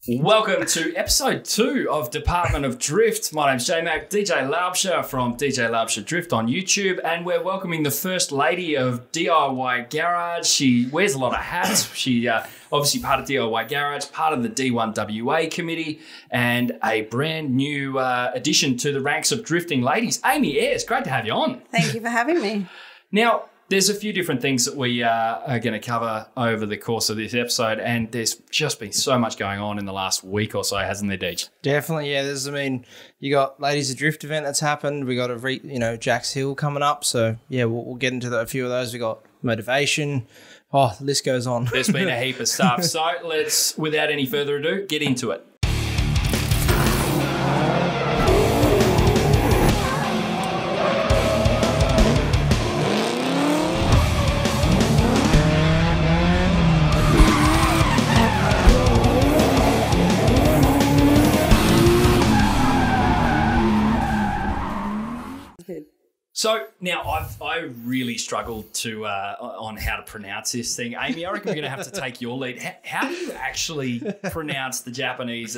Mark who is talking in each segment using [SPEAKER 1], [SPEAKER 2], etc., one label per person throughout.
[SPEAKER 1] Welcome to episode 2 of Department of Drift. My name's J-Mac, DJ Laubscher from DJ Laubscher Drift on YouTube, and we're welcoming the first lady of DIY Garage. She wears a lot of hats. She obviously part of DIY Garage, part of the D1WA committee, and a brand new addition to the ranks of drifting ladies. Amie Ayres, great to have you on.
[SPEAKER 2] Thank you for having me.
[SPEAKER 1] Now, there's a few different things that we are going to cover over the course of this episode, and there's just been so much going on in the last week or so, hasn't there, Deej?
[SPEAKER 3] Definitely, yeah. You got Ladies of Drift event that's happened. We got Jack's Hill coming up, so yeah, we'll get into a few of those. We got Motorvation. Oh, the list goes on.
[SPEAKER 1] There's been a heap of stuff. So let's, without any further ado, get into it. So now I really struggled to on how to pronounce this thing. Amie, I reckon we're going to have to take your lead. How do you actually pronounce the Japanese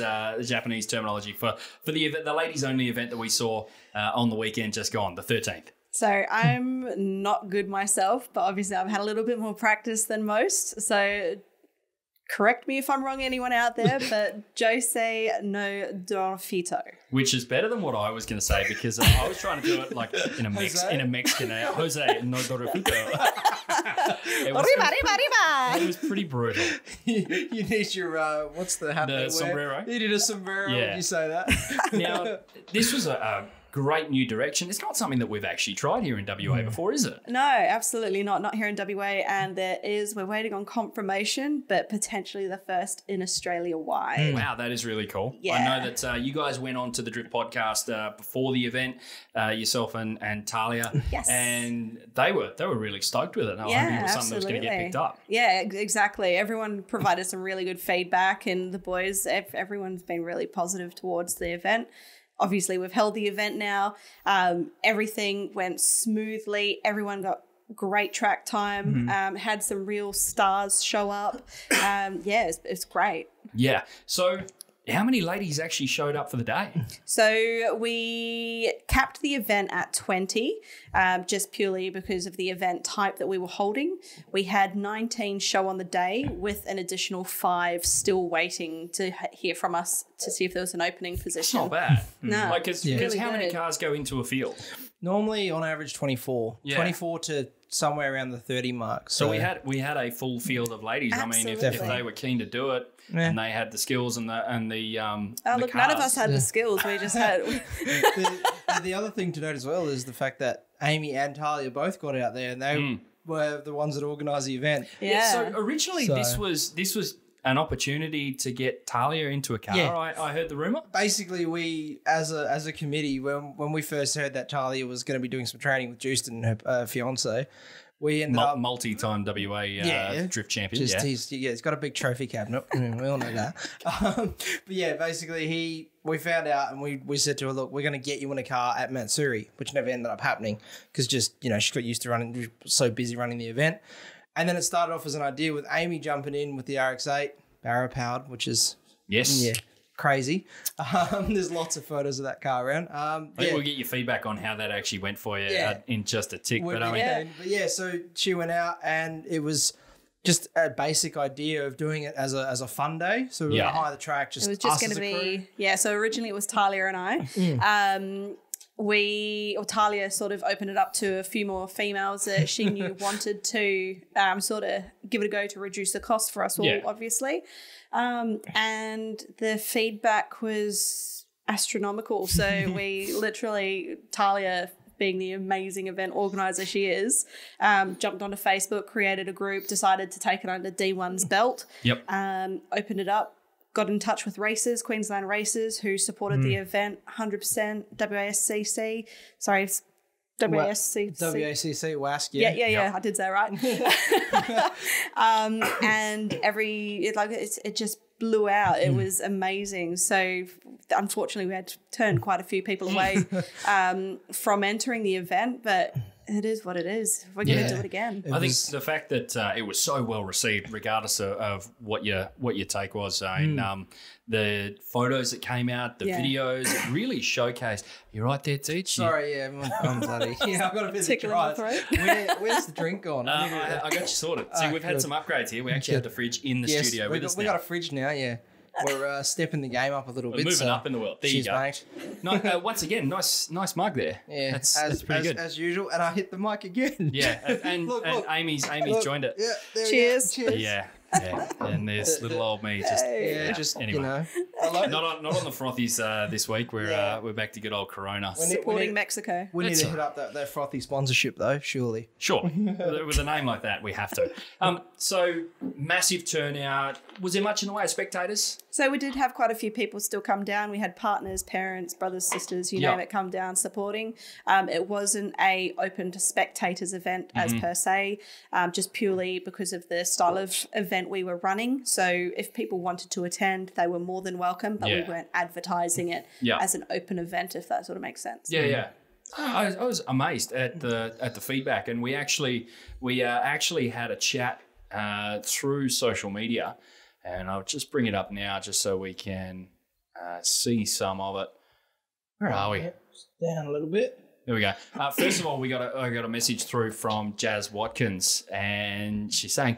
[SPEAKER 1] terminology for the ladies only event that we saw on the weekend just gone, the 13th?
[SPEAKER 2] So I'm not good myself, but obviously I've had a little bit more practice than most. So correct me if I'm wrong, anyone out there, but Josei No-Dorifuto.
[SPEAKER 1] Which is better than what I was going to say, because I was trying to do it like in a Mexican Josei No-Dorifuto. It was pretty brutal.
[SPEAKER 3] You need your, what's the hat?
[SPEAKER 1] The sombrero.
[SPEAKER 3] You need a sombrero when you say that.
[SPEAKER 1] Now, this was a great new direction. It's not something that we've actually tried here in WA before, is it?
[SPEAKER 2] No, absolutely not. Not here in WA. And we're waiting on confirmation, but potentially the first in Australia-wide.
[SPEAKER 1] Wow, that is really cool.
[SPEAKER 2] Yeah.
[SPEAKER 1] I know that you guys went on to the Drift podcast before the event, yourself and Talia.
[SPEAKER 2] Yes.
[SPEAKER 1] And they were really stoked with it. I hoping it was something that was going to get picked up.
[SPEAKER 2] Yeah, exactly. Everyone provided some really good feedback, and the boys, everyone's been really positive towards the event. Obviously, we've held the event now. Everything went smoothly. Everyone got great track time, had some real stars show up. It's great.
[SPEAKER 1] Yeah. So how many ladies actually showed up for the day?
[SPEAKER 2] So we capped the event at 20, just purely because of the event type that we were holding. We had 19 show on the day with an additional 5 still waiting to hear from us to see if there was an opening position.
[SPEAKER 1] It's not bad.
[SPEAKER 2] No.
[SPEAKER 1] Because how many cars go into a field?
[SPEAKER 3] Normally, on average, 24.
[SPEAKER 1] Yeah.
[SPEAKER 3] 24 to somewhere around the 30 mark.
[SPEAKER 1] So we had a full field of ladies.
[SPEAKER 2] Absolutely.
[SPEAKER 1] I mean, if they were keen to do it and they had the skills and the
[SPEAKER 2] look, none of us had the skills. We just had.
[SPEAKER 3] The other thing to note as well is the fact that Amie and Talia both got out there, and they were the ones that organised the event.
[SPEAKER 2] Yeah.
[SPEAKER 1] So originally, this was an opportunity to get Talia into a car.
[SPEAKER 3] Yeah.
[SPEAKER 1] I heard the rumor.
[SPEAKER 3] Basically, we as a committee, when we first heard that Talia was going to be doing some training with Justin, her fiance, we ended up
[SPEAKER 1] multi-time WA drift champion.
[SPEAKER 3] He's got a big trophy cabinet. We all know that. But yeah, basically we found out, and we said to her, look, we're going to get you in a car at Matsuri, which never ended up happening because she got used to so busy running the event. And then it started off as an idea with Amie jumping in with the RX-8 barrow powered, which is crazy. There's lots of photos of that car around.
[SPEAKER 1] I think we'll get your feedback on how that actually went for you in just a tick.
[SPEAKER 3] So she went out, and it was just a basic idea of doing it as a fun day. So we were going to hire the track. It was just going to be
[SPEAKER 2] So originally it was Talia and I. Talia sort of opened it up to a few more females that she knew wanted to sort of give it a go to reduce the cost for us all, obviously. And the feedback was astronomical. So we literally, Talia, being the amazing event organizer she is, jumped onto Facebook, created a group, decided to take it under D1's belt, opened it up, got in touch with racers, Queensland racers, who supported the event 100%, WASCC. Sorry, WASCC.
[SPEAKER 3] WACC, WASC,
[SPEAKER 2] yeah, I did say it right. And it just blew out. It was amazing. So unfortunately we had to turn quite a few people away from entering the event, but it is what it is. We're going to do it again.
[SPEAKER 1] I think the fact that it was so well received, regardless of what your take was, the photos that came out, the videos, it really showcased. You're right there, Teach.
[SPEAKER 3] Sorry, I'm bloody. Yeah, I've got a bit of dry. Where's the drink gone?
[SPEAKER 1] I got you sorted. See, we've had some upgrades here. We actually have the fridge in the studio with us now.
[SPEAKER 3] We got a fridge now, yeah. We're stepping the game up a little bit.
[SPEAKER 1] Moving up in the world. There you go. Mate. No, once again, nice mug there.
[SPEAKER 3] Yeah,
[SPEAKER 1] that's pretty good.
[SPEAKER 3] As usual, and I hit the mic again.
[SPEAKER 1] Yeah, and look. Amy's joined it.
[SPEAKER 3] Yeah,
[SPEAKER 2] Cheers.
[SPEAKER 1] Yeah. And there's little old me just anyway.
[SPEAKER 3] You know,
[SPEAKER 1] not on the frothies this week. We're back to good old Corona.
[SPEAKER 2] Supporting Mexico.
[SPEAKER 3] We need to hit up that frothy sponsorship though, surely.
[SPEAKER 1] Sure. With a name like that, we have to. So massive turnout. Was there much in the way of spectators?
[SPEAKER 2] So we did have quite a few people still come down. We had partners, parents, brothers, sisters, you name it, come down supporting. It wasn't a open to spectators event as per se, just purely because of the style of event we were running. So if people wanted to attend, they were more than welcome, but we weren't advertising it as an open event, if that sort of makes sense.
[SPEAKER 1] Yeah. I was amazed at the feedback, and we actually had a chat through social media, and I'll just bring it up now just so we can see some of it. Where are we?
[SPEAKER 3] Down a little bit.
[SPEAKER 1] There we go. First of all, I got a message through from Jazz Watkins, and she's saying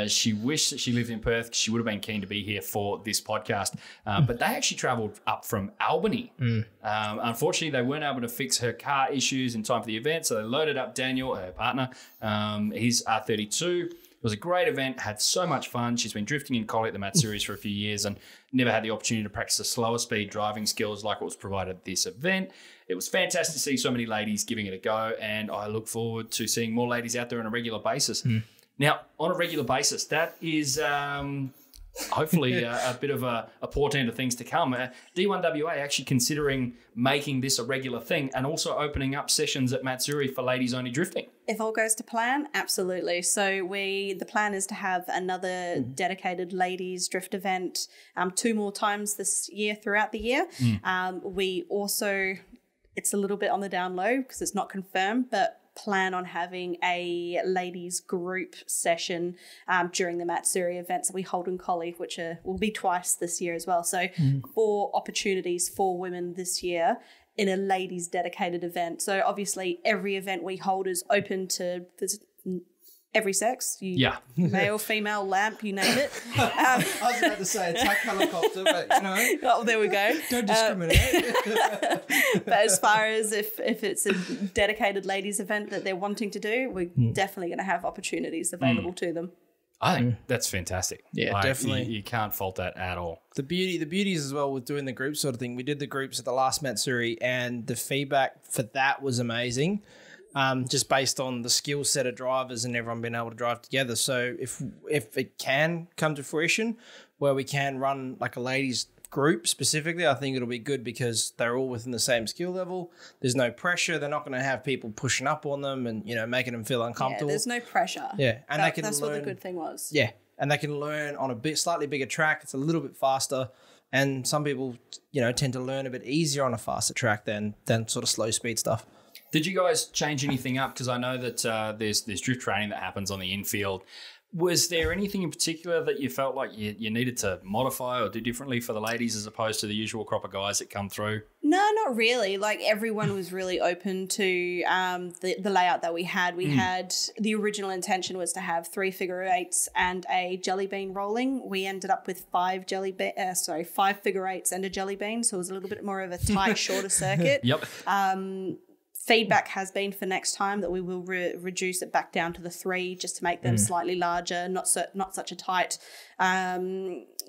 [SPEAKER 1] she wished that she lived in Perth because she would have been keen to be here for this podcast. But they actually travelled up from Albany. Unfortunately, they weren't able to fix her car issues in time for the event, so they loaded up Daniel, her partner. He's R32. It was a great event, had so much fun. She's been drifting in Collie at the Mat Series for a few years and never had the opportunity to practice the slower speed driving skills like what was provided at this event. It was fantastic to see so many ladies giving it a go, and I look forward to seeing more ladies out there on a regular basis. Now, on a regular basis, that is hopefully a bit of a portent of things to come. D1WA actually considering making this a regular thing and also opening up sessions at Matsuri for ladies only drifting.
[SPEAKER 2] If all goes to plan, absolutely. So the plan is to have another dedicated ladies drift event 2 more times this year throughout the year. We also, it's a little bit on the down low because it's not confirmed, but plan on having a ladies group session during the Matsuri events that we hold in Collie, which will be twice this year as well. So 4 opportunities for women this year in a ladies dedicated event. So obviously every event we hold is open to every sex. Male, female, lamp, you name it.
[SPEAKER 3] I was about to say attack helicopter, but you know.
[SPEAKER 2] Oh, there we go.
[SPEAKER 3] Don't discriminate.
[SPEAKER 2] But as far as if it's a dedicated ladies event that they're wanting to do, we're definitely going to have opportunities available to them.
[SPEAKER 1] I think that's fantastic.
[SPEAKER 3] Yeah, definitely.
[SPEAKER 1] You can't fault that at all.
[SPEAKER 3] The beauty is as well with doing the group sort of thing. We did the groups at the last Matsuri, and the feedback for that was amazing. Just based on the skill set of drivers and everyone being able to drive together. So if it can come to fruition where we can run like a ladies group specifically, I think it'll be good because they're all within the same skill level. There's no pressure. They're not going to have people pushing up on them and, you know, making them feel uncomfortable.
[SPEAKER 2] Yeah, there's no pressure.
[SPEAKER 3] Yeah. And
[SPEAKER 2] that's what the good thing was.
[SPEAKER 3] Yeah. And they can learn on a slightly bigger track. It's a little bit faster. And some people, you know, tend to learn a bit easier on a faster track than sort of slow speed stuff.
[SPEAKER 1] Did you guys change anything up? Because I know that there's drift training that happens on the infield. Was there anything in particular that you felt like you needed to modify or do differently for the ladies as opposed to the usual crop of guys that come through?
[SPEAKER 2] No, not really. Like everyone was really open to the layout that we had. We had the original intention was to have 3 figure eights and a jelly bean rolling. We ended up with 5 figure eights and a jelly bean. So it was a little bit more of a tight, shorter circuit.
[SPEAKER 1] Yep.
[SPEAKER 2] Feedback has been for next time that we will reduce it back down to the 3 just to make them slightly larger, not such a tight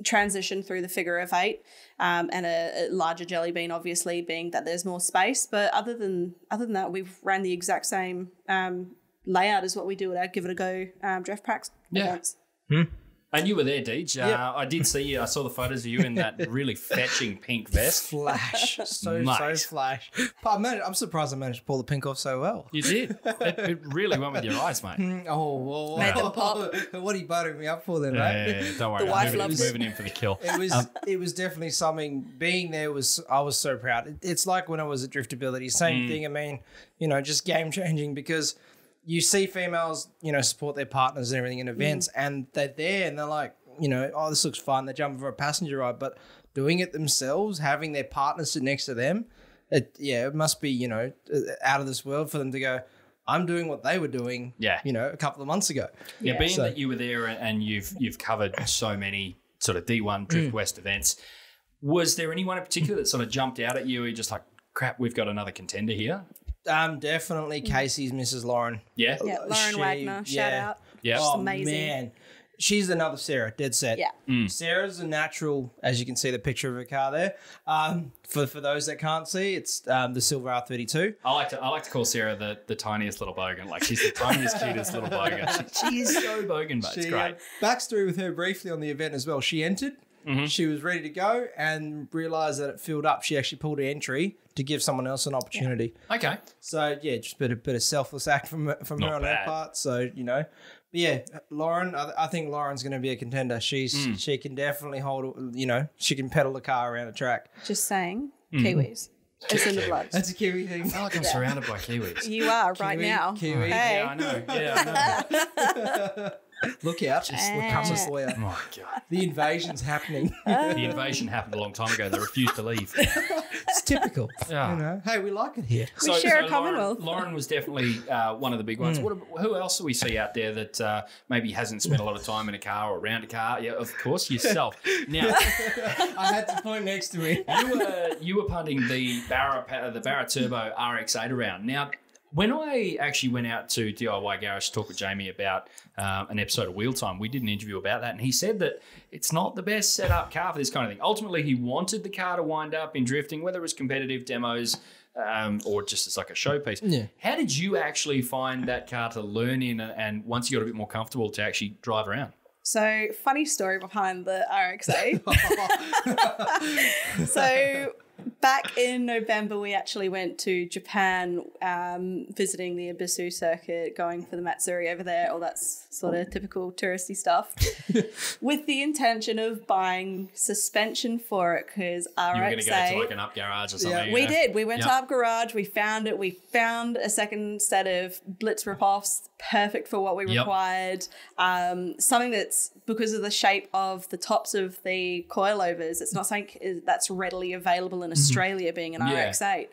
[SPEAKER 2] transition through the figure of 8, and a larger jelly bean obviously being that there's more space. But other than that, we've ran the exact same layout as what we do at our Give It a Go draft packs events.
[SPEAKER 1] And you were there, Deej. I did see you. I saw the photos of you in that really fetching pink vest.
[SPEAKER 3] Flash. So flash. But I'm surprised I managed to pull the pink off so well.
[SPEAKER 1] You did. It really went with your eyes, mate.
[SPEAKER 2] Made them pop.
[SPEAKER 3] What are you buttering me up for then, mate?
[SPEAKER 1] Yeah, don't worry.
[SPEAKER 2] The wife loves it.
[SPEAKER 1] Moving in for the kill.
[SPEAKER 3] It was definitely something. Being there I was so proud. It's like when I was at Driftability, same thing. I mean, just game changing because you see females, support their partners and everything in events, and they're there and they're like, oh, this looks fun. They're jumping for a passenger ride, but doing it themselves, having their partner sit next to them, it must be, out of this world for them to go, I'm doing what they were doing, a couple of months ago.
[SPEAKER 1] Yeah, being that you were there and you've covered so many sort of D1 DriftWest events, was there anyone in particular that sort of jumped out at you? You're just like, crap, we've got another contender here?
[SPEAKER 3] Definitely Casey's Mrs. Lauren.
[SPEAKER 1] Yeah?
[SPEAKER 2] Yeah, Lauren Wagner, shout out.
[SPEAKER 1] Yeah.
[SPEAKER 2] She's
[SPEAKER 3] Oh,
[SPEAKER 2] amazing.
[SPEAKER 3] man. She's another Sarah, dead set.
[SPEAKER 2] Yeah.
[SPEAKER 3] Sarah's a natural, as you can see the picture of her car there. For those that can't see, it's the Silver R32.
[SPEAKER 1] I like to call Sarah the tiniest little bogan. Like, she's the tiniest, cutest little bogan. She is so bogan, but it's great.
[SPEAKER 3] Backstory with her briefly on the event as well. She entered. She was ready to go and realised that it filled up. She actually pulled an entry to give someone else an opportunity.
[SPEAKER 1] Yeah. Okay.
[SPEAKER 3] So, just a bit of selfless act from her on her part. So, But yeah, Lauren, I think Lauren's going to be a contender. She can definitely hold, she can pedal the car around a track.
[SPEAKER 2] Just saying, Kiwis. It's in the blood.
[SPEAKER 3] That's a Kiwi thing.
[SPEAKER 1] I feel like I'm surrounded by Kiwis.
[SPEAKER 2] You are right now.
[SPEAKER 3] Kiwi.
[SPEAKER 2] Hey.
[SPEAKER 1] Yeah, I know. Yeah, I know.
[SPEAKER 3] Look out. Look comes for you.
[SPEAKER 1] Oh, my God.
[SPEAKER 3] The invasion's happening.
[SPEAKER 1] The invasion happened a long time ago. They refused to leave.
[SPEAKER 3] It's typical.
[SPEAKER 1] Yeah.
[SPEAKER 3] Hey, we like it here.
[SPEAKER 2] We share a Commonwealth.
[SPEAKER 1] Lauren was definitely one of the big ones. Who else do we see out there that maybe hasn't spent a lot of time in a car or around a car? Yeah, of course, yourself. Now,
[SPEAKER 3] I had to point next to me.
[SPEAKER 1] you were punting the Barra Turbo RX-8 around. Now, when I actually went out to DIY Garage to talk with Jamie about an episode of Wheel Time, we did an interview about that, and he said that it's not the best set-up car for this kind of thing. Ultimately, he wanted the car to wind up in drifting, whether it was competitive demos or just as like a showpiece. Yeah. How did you actually find that car to learn in, and once you got a bit more comfortable to actually drive around?
[SPEAKER 2] So, funny story behind the RX-8. So, back in November, we actually went to Japan, visiting the Ibisu circuit, going for the Matsuri over there, all that sort of typical touristy stuff, with the intention of buying suspension for it because RX-8...
[SPEAKER 1] You were going to go to like an Up Garage or something.
[SPEAKER 2] Yeah, we did. We went to Up Garage. We found it. We found a second set of Blitz rip-offs, perfect for what we required. Something that's, because of the shape of the tops of the coilovers, it's not something that's readily available in Australia, being an RX-8.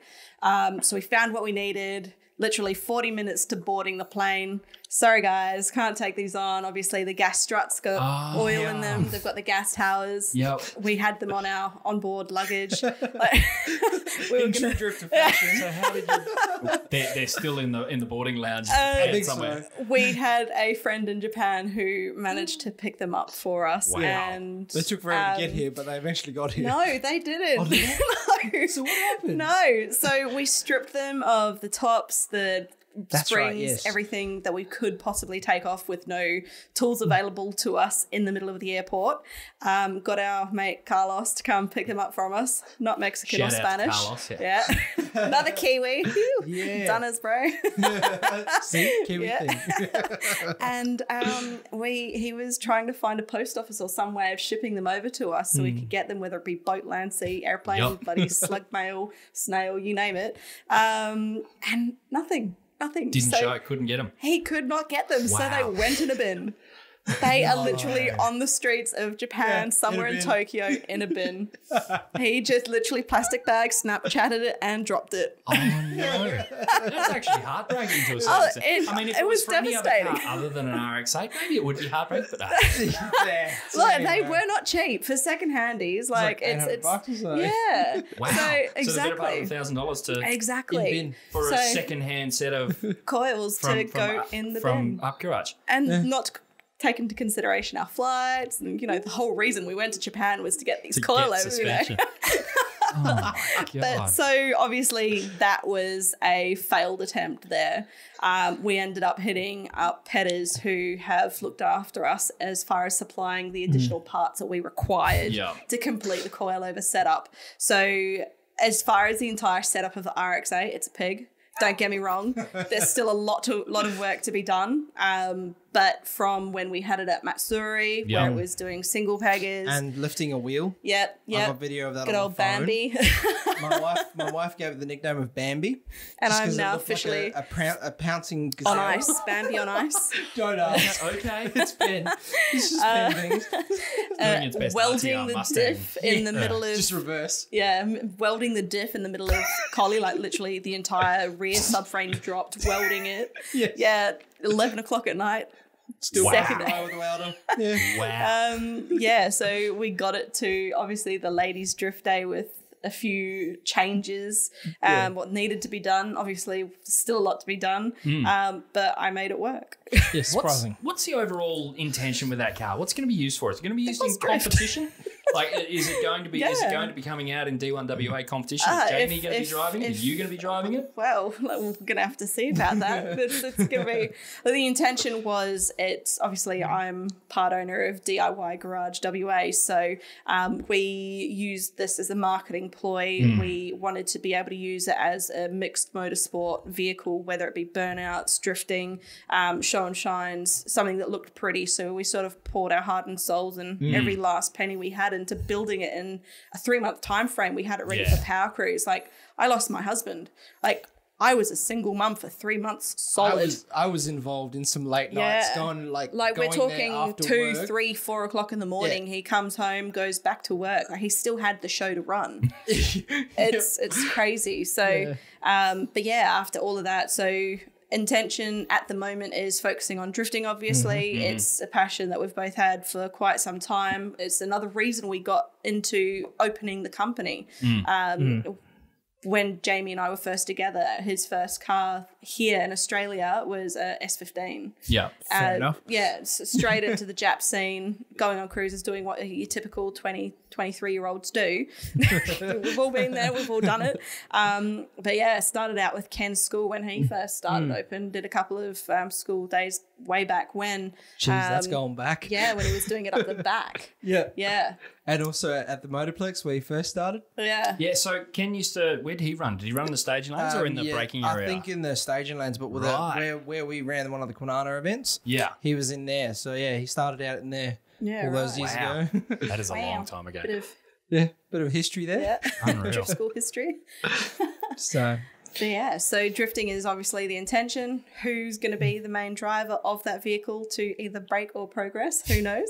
[SPEAKER 2] So we found what we needed, literally 40 minutes to boarding the plane. Sorry, guys, can't take these on. Obviously, the gas struts got oil in them. They've got the gas towers.
[SPEAKER 1] Yep.
[SPEAKER 2] We had them on our onboard luggage.
[SPEAKER 3] We were true drift of fashion.
[SPEAKER 1] So how did you... They're still in the boarding lounge somewhere.
[SPEAKER 2] So. We had a friend in Japan who managed to pick them up for us.
[SPEAKER 1] Wow.
[SPEAKER 2] And
[SPEAKER 3] they took forever to get here, but they eventually got here.
[SPEAKER 2] No, they didn't.
[SPEAKER 3] Oh, did they?
[SPEAKER 2] No.
[SPEAKER 3] So what happened?
[SPEAKER 2] No. So we stripped them of the tops, the springs, everything that we could possibly take off with no tools available to us in the middle of the airport. Got our mate Carlos to come pick them up from us. Not Mexican
[SPEAKER 1] Shout
[SPEAKER 2] or Spanish.
[SPEAKER 1] Carlos,
[SPEAKER 2] yeah. Another Kiwi.
[SPEAKER 3] Yeah.
[SPEAKER 2] Done us, bro.
[SPEAKER 3] See? Kiwi thing.
[SPEAKER 2] And he was trying to find a post office or some way of shipping them over to us so we could get them, whether it be boat, land, sea, airplane, bloody slug mail, snail, you name it. And nothing.
[SPEAKER 1] Didn't show, couldn't get them.
[SPEAKER 2] He could not get them, so they went in a bin. They are literally on the streets of Japan, somewhere in Tokyo, in a bin. He just literally plastic bag, Snapchatted it, and dropped it.
[SPEAKER 1] Oh, no. That's actually heartbreaking to a certain extent. I mean, if it was for any other car other than an RX-8, maybe it would be heartbreaking, but
[SPEAKER 2] Look, they were not cheap for second handies. Like, it's
[SPEAKER 3] yeah.
[SPEAKER 1] Wow.
[SPEAKER 2] So, exactly.
[SPEAKER 1] So they're about $1,000 to for a second-hand set of
[SPEAKER 2] coils to go in the bin.
[SPEAKER 1] From Up Garage.
[SPEAKER 2] And not take into consideration our flights and, the whole reason we went to Japan was to get these coilovers.
[SPEAKER 1] my God.
[SPEAKER 2] But so obviously that was a failed attempt there. We ended up hitting up Petters who have looked after us as far as supplying the additional parts that we required to complete the coilover setup. So as far as the entire setup of the RX-8, it's a pig. Don't get me wrong. There's still a lot of work to be done. But from when we had it at Matsuri, where it was doing single peggers
[SPEAKER 3] and lifting a wheel.
[SPEAKER 2] Yep.
[SPEAKER 3] I got video of that
[SPEAKER 2] Good
[SPEAKER 3] on
[SPEAKER 2] old
[SPEAKER 3] my phone.
[SPEAKER 2] Bambi.
[SPEAKER 3] my wife gave it the nickname of Bambi.
[SPEAKER 2] And
[SPEAKER 3] just
[SPEAKER 2] I'm
[SPEAKER 3] 'cause it
[SPEAKER 2] now
[SPEAKER 3] looked
[SPEAKER 2] officially
[SPEAKER 3] like a pouncing gazelle.
[SPEAKER 2] on ice. Bambi on ice.
[SPEAKER 3] Don't ask.
[SPEAKER 1] Okay.
[SPEAKER 3] It's Ben. It's just Ben things.
[SPEAKER 1] Doing its best
[SPEAKER 2] Welding
[SPEAKER 1] RTR
[SPEAKER 2] the
[SPEAKER 1] Mustang.
[SPEAKER 2] diff in the middle of...
[SPEAKER 3] Just reverse.
[SPEAKER 2] Yeah, welding the diff in the middle of collie, like literally the entire rear subframe dropped, welding it.
[SPEAKER 3] Yes.
[SPEAKER 2] Yeah, 11 o'clock at night.
[SPEAKER 3] Still
[SPEAKER 2] Second
[SPEAKER 3] wow. with the welder. Yeah.
[SPEAKER 1] Wow.
[SPEAKER 2] Yeah, so we got it to obviously the ladies' drift day with a few changes, what needed to be done. Obviously, still a lot to be done, but I made it work.
[SPEAKER 3] Yeah, surprising.
[SPEAKER 1] What's the overall intention with that car? What's it going to be used for? Is it going to be used in competition? Like, is it going to be? Is it going to be coming out in D1WA competition? Is Jamie going to be driving it? Are you going to be driving it?
[SPEAKER 2] Well, we're going to have to see about that. It's going to be. Well, the intention was, it's obviously I'm part owner of DIY Garage WA, so we used this as a marketing ploy. We wanted to be able to use it as a mixed motorsport vehicle, whether it be burnouts, drifting, show and shines, something that looked pretty. So we sort of poured our heart and souls and every last penny we had into building it in a 3-month time frame. We had it ready for Power Cruise. Like, I lost my husband. Like, I was a single mum for 3 months solid.
[SPEAKER 3] I was involved in some late nights going
[SPEAKER 2] we're talking 2, 3, 4 o'clock in the morning. He comes home, goes back to work. Like, he still had the show to run. It's crazy. So but yeah, after all of that, so intention at the moment is focusing on drifting, obviously. It's a passion that we've both had for quite some time. It's another reason we got into opening the company. When Jamie and I were first together, his first car here in Australia was a S15.
[SPEAKER 1] Yeah,
[SPEAKER 3] fair enough.
[SPEAKER 2] Yeah, straight into the Jap scene, going on cruises, doing what your typical 20, 23-year-olds do. We've all been there, we've all done it. But yeah, started out with Ken's school when he first started open, did a couple of school days way back when.
[SPEAKER 3] Jeez, that's going back.
[SPEAKER 2] Yeah, when he was doing it up the back. Yeah.
[SPEAKER 3] And also at the Motorplex where he first started.
[SPEAKER 2] Yeah.
[SPEAKER 1] Yeah, so Ken used to, where did he run? Did he run in the staging lanes or in the braking area?
[SPEAKER 3] I think in the staging lanes, but with where we ran one of the Kwinana events, he was in there. So yeah, he started out in there all those years ago.
[SPEAKER 1] That is a long time ago.
[SPEAKER 3] Bit of history there.
[SPEAKER 2] Yeah.
[SPEAKER 1] Unreal.
[SPEAKER 2] Drift school history. So yeah, so drifting is obviously the intention. Who's going to be the main driver of that vehicle to either break or progress? Who knows?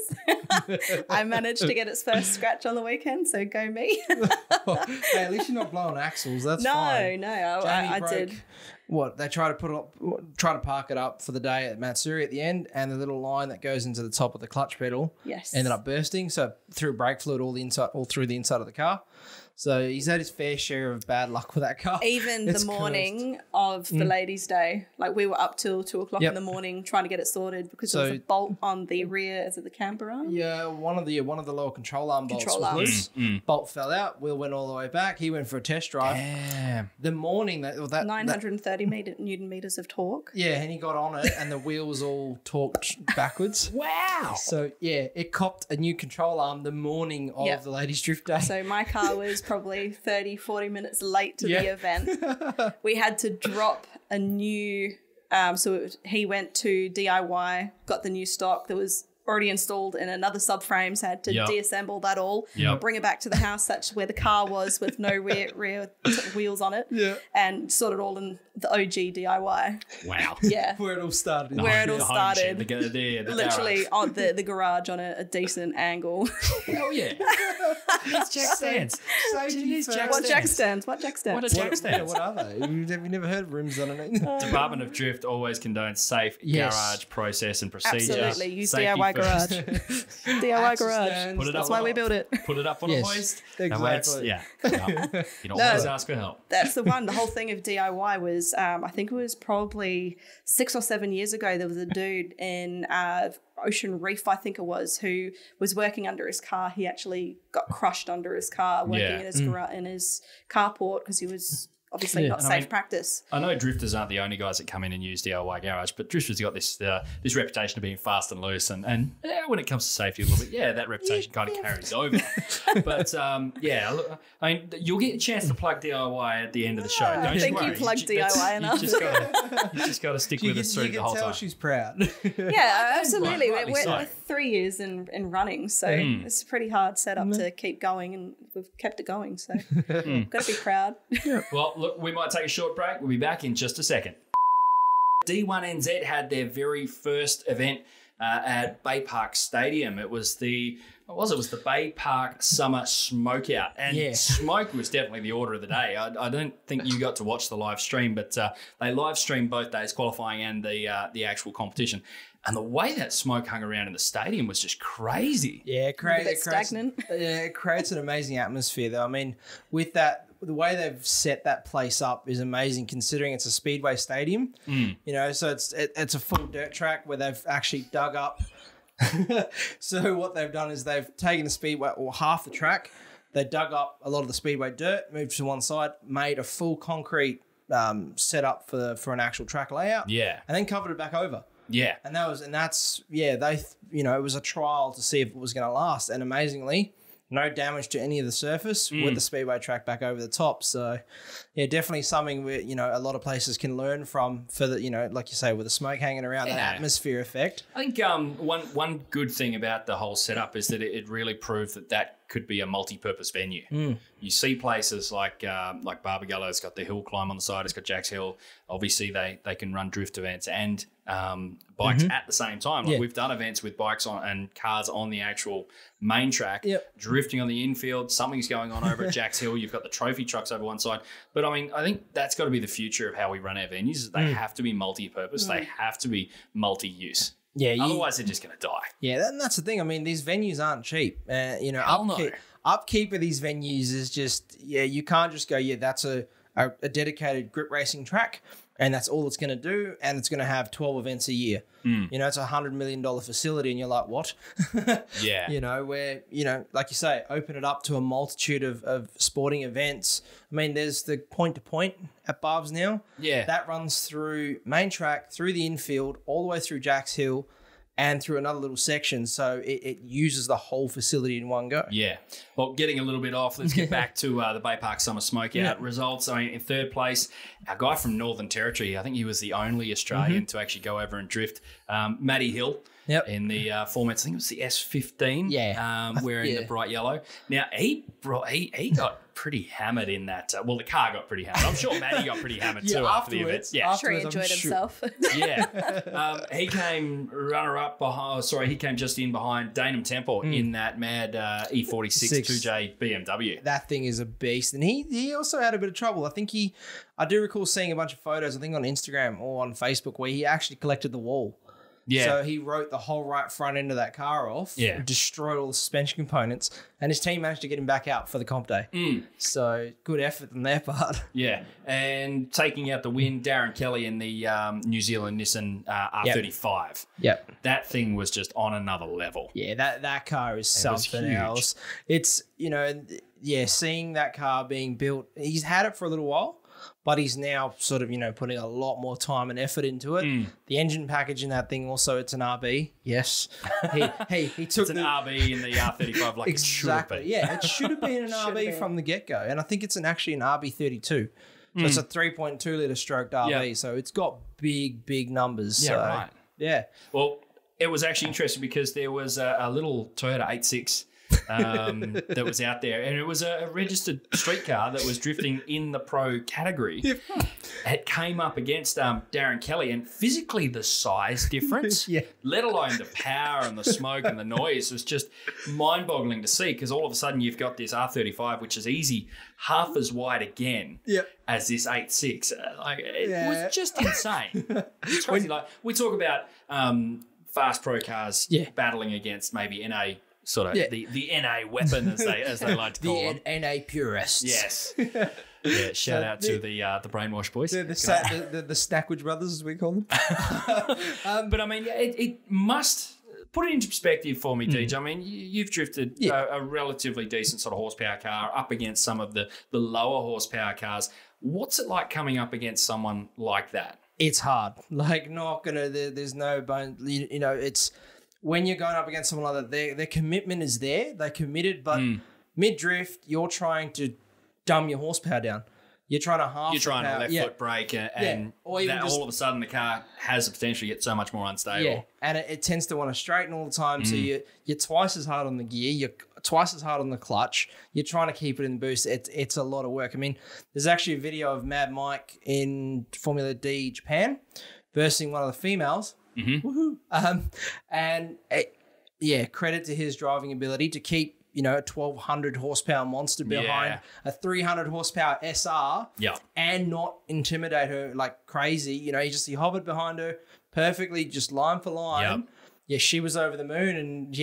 [SPEAKER 2] I managed to get its first scratch on the weekend, so go me.
[SPEAKER 3] Hey, at least you're not blowing axles. That's fine.
[SPEAKER 2] No, I did.
[SPEAKER 3] What they try to park it up for the day at Matsuri at the end, and the little line that goes into the top of the clutch pedal ended up bursting. So threw brake fluid all through the inside of the car. So he's had his fair share of bad luck with that car.
[SPEAKER 2] Even the morning of the ladies' day, like we were up till 2 o'clock in the morning trying to get it sorted because there was a bolt on the rear. Is it the camber arm?
[SPEAKER 3] Yeah, one of the lower control arm bolts was loose. Bolt fell out. Wheel went all the way back. He went for a test drive.
[SPEAKER 1] Damn.
[SPEAKER 3] The morning that
[SPEAKER 2] 930 newton meters of torque.
[SPEAKER 3] Yeah, and he got on it, and the wheel was all torqued backwards.
[SPEAKER 1] Wow.
[SPEAKER 3] So yeah, it copped a new control arm the morning of the ladies' drift day.
[SPEAKER 2] So my car was probably 30, 40 minutes late to the event. We had to drop a new, he went to DIY, got the new stock that was already installed in another subframe, so I had to deassemble that all, bring it back to the house, that's where the car was with no rear wheels on it, and sort it all in the OG DIY.
[SPEAKER 1] Wow.
[SPEAKER 2] Yeah.
[SPEAKER 3] Where it all started.
[SPEAKER 2] Literally on the garage on a decent angle.
[SPEAKER 1] Hell yeah. It's jack stands.
[SPEAKER 2] What jack stands?
[SPEAKER 1] What are jack stands?
[SPEAKER 3] What are they? Have you never heard of rims underneath?
[SPEAKER 1] Department of Drift always condones safe garage process and procedure.
[SPEAKER 2] Absolutely. Use
[SPEAKER 1] Safety
[SPEAKER 2] DIY garage. DIY garage.
[SPEAKER 1] Put it
[SPEAKER 2] That's
[SPEAKER 1] up
[SPEAKER 2] why
[SPEAKER 1] on
[SPEAKER 2] we
[SPEAKER 1] a-
[SPEAKER 2] built it.
[SPEAKER 1] Put it up on a hoist.
[SPEAKER 3] Exactly.
[SPEAKER 1] Yeah. You can always ask for help.
[SPEAKER 2] That's the one. The whole thing of DIY was, I think it was probably 6 or 7 years ago. There was a dude in Ocean Reef, I think it was, who was working under his car. He actually got crushed under his car working in his carport because he was obviously not safe practice.
[SPEAKER 1] I know drifters aren't the only guys that come in and use DIY garage, but drifters got this this reputation of being fast and loose, and when it comes to safety a little bit, that reputation kind of carries over. But look, I mean, you'll get a chance to plug DIY at the end of the show. Don't
[SPEAKER 2] I think
[SPEAKER 1] worry.
[SPEAKER 2] you plugged DIY enough.
[SPEAKER 1] You just got to stick with us through the whole
[SPEAKER 3] You can tell
[SPEAKER 1] time.
[SPEAKER 3] she's proud.
[SPEAKER 2] Yeah, absolutely.
[SPEAKER 1] Rightly
[SPEAKER 2] We're
[SPEAKER 1] so.
[SPEAKER 2] 3 years in running, so it's a pretty hard setup to keep going, and we've kept it going. So got to be proud.
[SPEAKER 1] Well, look, we might take a short break. We'll be back in just a second. D1NZ had their very first event at Bay Park Stadium. It was the Bay Park Summer Smokeout, and smoke was definitely the order of the day. I don't think you got to watch the live stream, but they live streamed both days, qualifying and the actual competition. And the way that smoke hung around in the stadium was just crazy.
[SPEAKER 3] Yeah,
[SPEAKER 2] A bit stagnant.
[SPEAKER 3] It creates an amazing atmosphere, though. I mean, with that, the way they've set that place up is amazing, considering it's a speedway stadium. You know, so it's a full dirt track where they've actually dug up. So what they've done is they've taken the speedway, or half the track, they dug up a lot of the speedway dirt, moved to one side, made a full concrete setup for an actual track layout.
[SPEAKER 1] Yeah.
[SPEAKER 3] And then covered it back over.
[SPEAKER 1] Yeah.
[SPEAKER 3] And it was a trial to see if it was going to last. And amazingly, no damage to any of the surface with the speedway track back over the top. So, yeah, definitely something where, a lot of places can learn from for the, like you say, with the smoke hanging around, that atmosphere effect.
[SPEAKER 1] I think one good thing about the whole setup is that it really proved that could be a multi-purpose venue. You see places like Barbagallo, it's got the hill climb on the side, it's got Jack's Hill. Obviously, they can run drift events and bikes at the same time. Like we've done events with bikes on and cars on the actual main track, drifting on the infield. Something's going on over at Jack's Hill. You've got the trophy trucks over one side. But I mean, I think that's got to be the future of how we run our venues. They have to be multi-purpose. They have to be multi-use.
[SPEAKER 3] Yeah,
[SPEAKER 1] otherwise they're just going to die.
[SPEAKER 3] Yeah, and that's the thing. I mean, these venues aren't cheap. Upkeep of these venues is just, you can't just go, that's a dedicated grip racing track, and that's all it's going to do, and it's going to have 12 events a year. It's a $100 million facility, and you're like, what? Where, like you say, open it up to a multitude of sporting events. I mean, there's the point-to-point at Barb's now. Yeah. That runs through main track, through the infield, all the way through Jack's Hill, and through another little section, so it uses the whole facility in one go. Yeah.
[SPEAKER 1] Well, getting a little bit off, let's get back to the Bay Park Summer Smokeout results. I mean, in third place, our guy from Northern Territory, I think he was the only Australian to actually go over and drift, Matty Hill. In the formats, I think it was the S15. Wearing the bright yellow. Now he got pretty hammered in that. Well, the car got pretty hammered. I'm sure Matty got pretty hammered too after the event.
[SPEAKER 2] I'm sure he enjoyed himself.
[SPEAKER 1] He came runner-up behind. He came just in behind Danum Temple in that mad E46 2J BMW.
[SPEAKER 3] That thing is a beast, and he also had a bit of trouble. I do recall seeing a bunch of photos, I think on Instagram or on Facebook, where he actually collected the wall. Yeah. So he wrote the whole right front end of that car off, destroyed all the suspension components, and his team managed to get him back out for the comp day. So good effort on their part.
[SPEAKER 1] Yeah. And taking out the win, Darren Kelly in the New Zealand Nissan R35.
[SPEAKER 3] Yep.
[SPEAKER 1] That thing was just on another level.
[SPEAKER 3] Yeah, that car is something else. It's, seeing that car being built, he's had it for a little while, but he's now sort of, putting a lot more time and effort into it. The engine package in that thing also, it's an RB. Yes. He took
[SPEAKER 1] it's an RB in the R35 like
[SPEAKER 3] exactly.
[SPEAKER 1] It should be.
[SPEAKER 3] Yeah, it should have been an RB from the get-go. And I think it's actually an RB32. So it's a 3.2 litre stroked RB. So it's got big numbers.
[SPEAKER 1] Yeah, right.
[SPEAKER 3] Yeah.
[SPEAKER 1] Well, it was actually interesting because there was a little Toyota 86 that was out there, and it was a registered street car that was drifting in the pro category. It came up against Darren Kelly, and physically the size difference, let alone the power and the smoke and the noise, was just mind-boggling to see, because all of a sudden you've got this R35, which is easy, half as wide again as this 86. It was just insane. It's crazy. Like, we talk about fast pro cars battling against maybe NA sort of the NA weapon as they like to call them.
[SPEAKER 3] The NA purists.
[SPEAKER 1] Yes. Yeah, shout out to the Brainwash boys.
[SPEAKER 3] The Stackwood brothers, as we call them.
[SPEAKER 1] But I mean, it must put it into perspective for me, DJ. I mean, you've drifted a relatively decent sort of horsepower car up against some of the lower horsepower cars. What's it like coming up against someone like that?
[SPEAKER 3] It's hard. Like, not gonna. There's no bone. You know, it's when you're going up against someone like that. Their commitment is there. They're committed, but mid drift, you're trying to dumb your horsepower down. You're trying to half. You're trying to
[SPEAKER 1] left foot brake, and or even all of a sudden the car has the potential to get so much more unstable.
[SPEAKER 3] Yeah, and it tends to want to straighten all the time. So you're twice as hard on the gear. You're twice as hard on the clutch. You're trying to keep it in the boost. It's a lot of work. I mean, there's actually a video of Mad Mike in Formula D Japan versing one of the females. Woohoo! And credit to his driving ability to keep, you know, a 1,200 horsepower monster behind a 300 horsepower SR and not intimidate her like crazy. You know, he hovered behind her perfectly, just line for line. Yeah, she was over the moon, and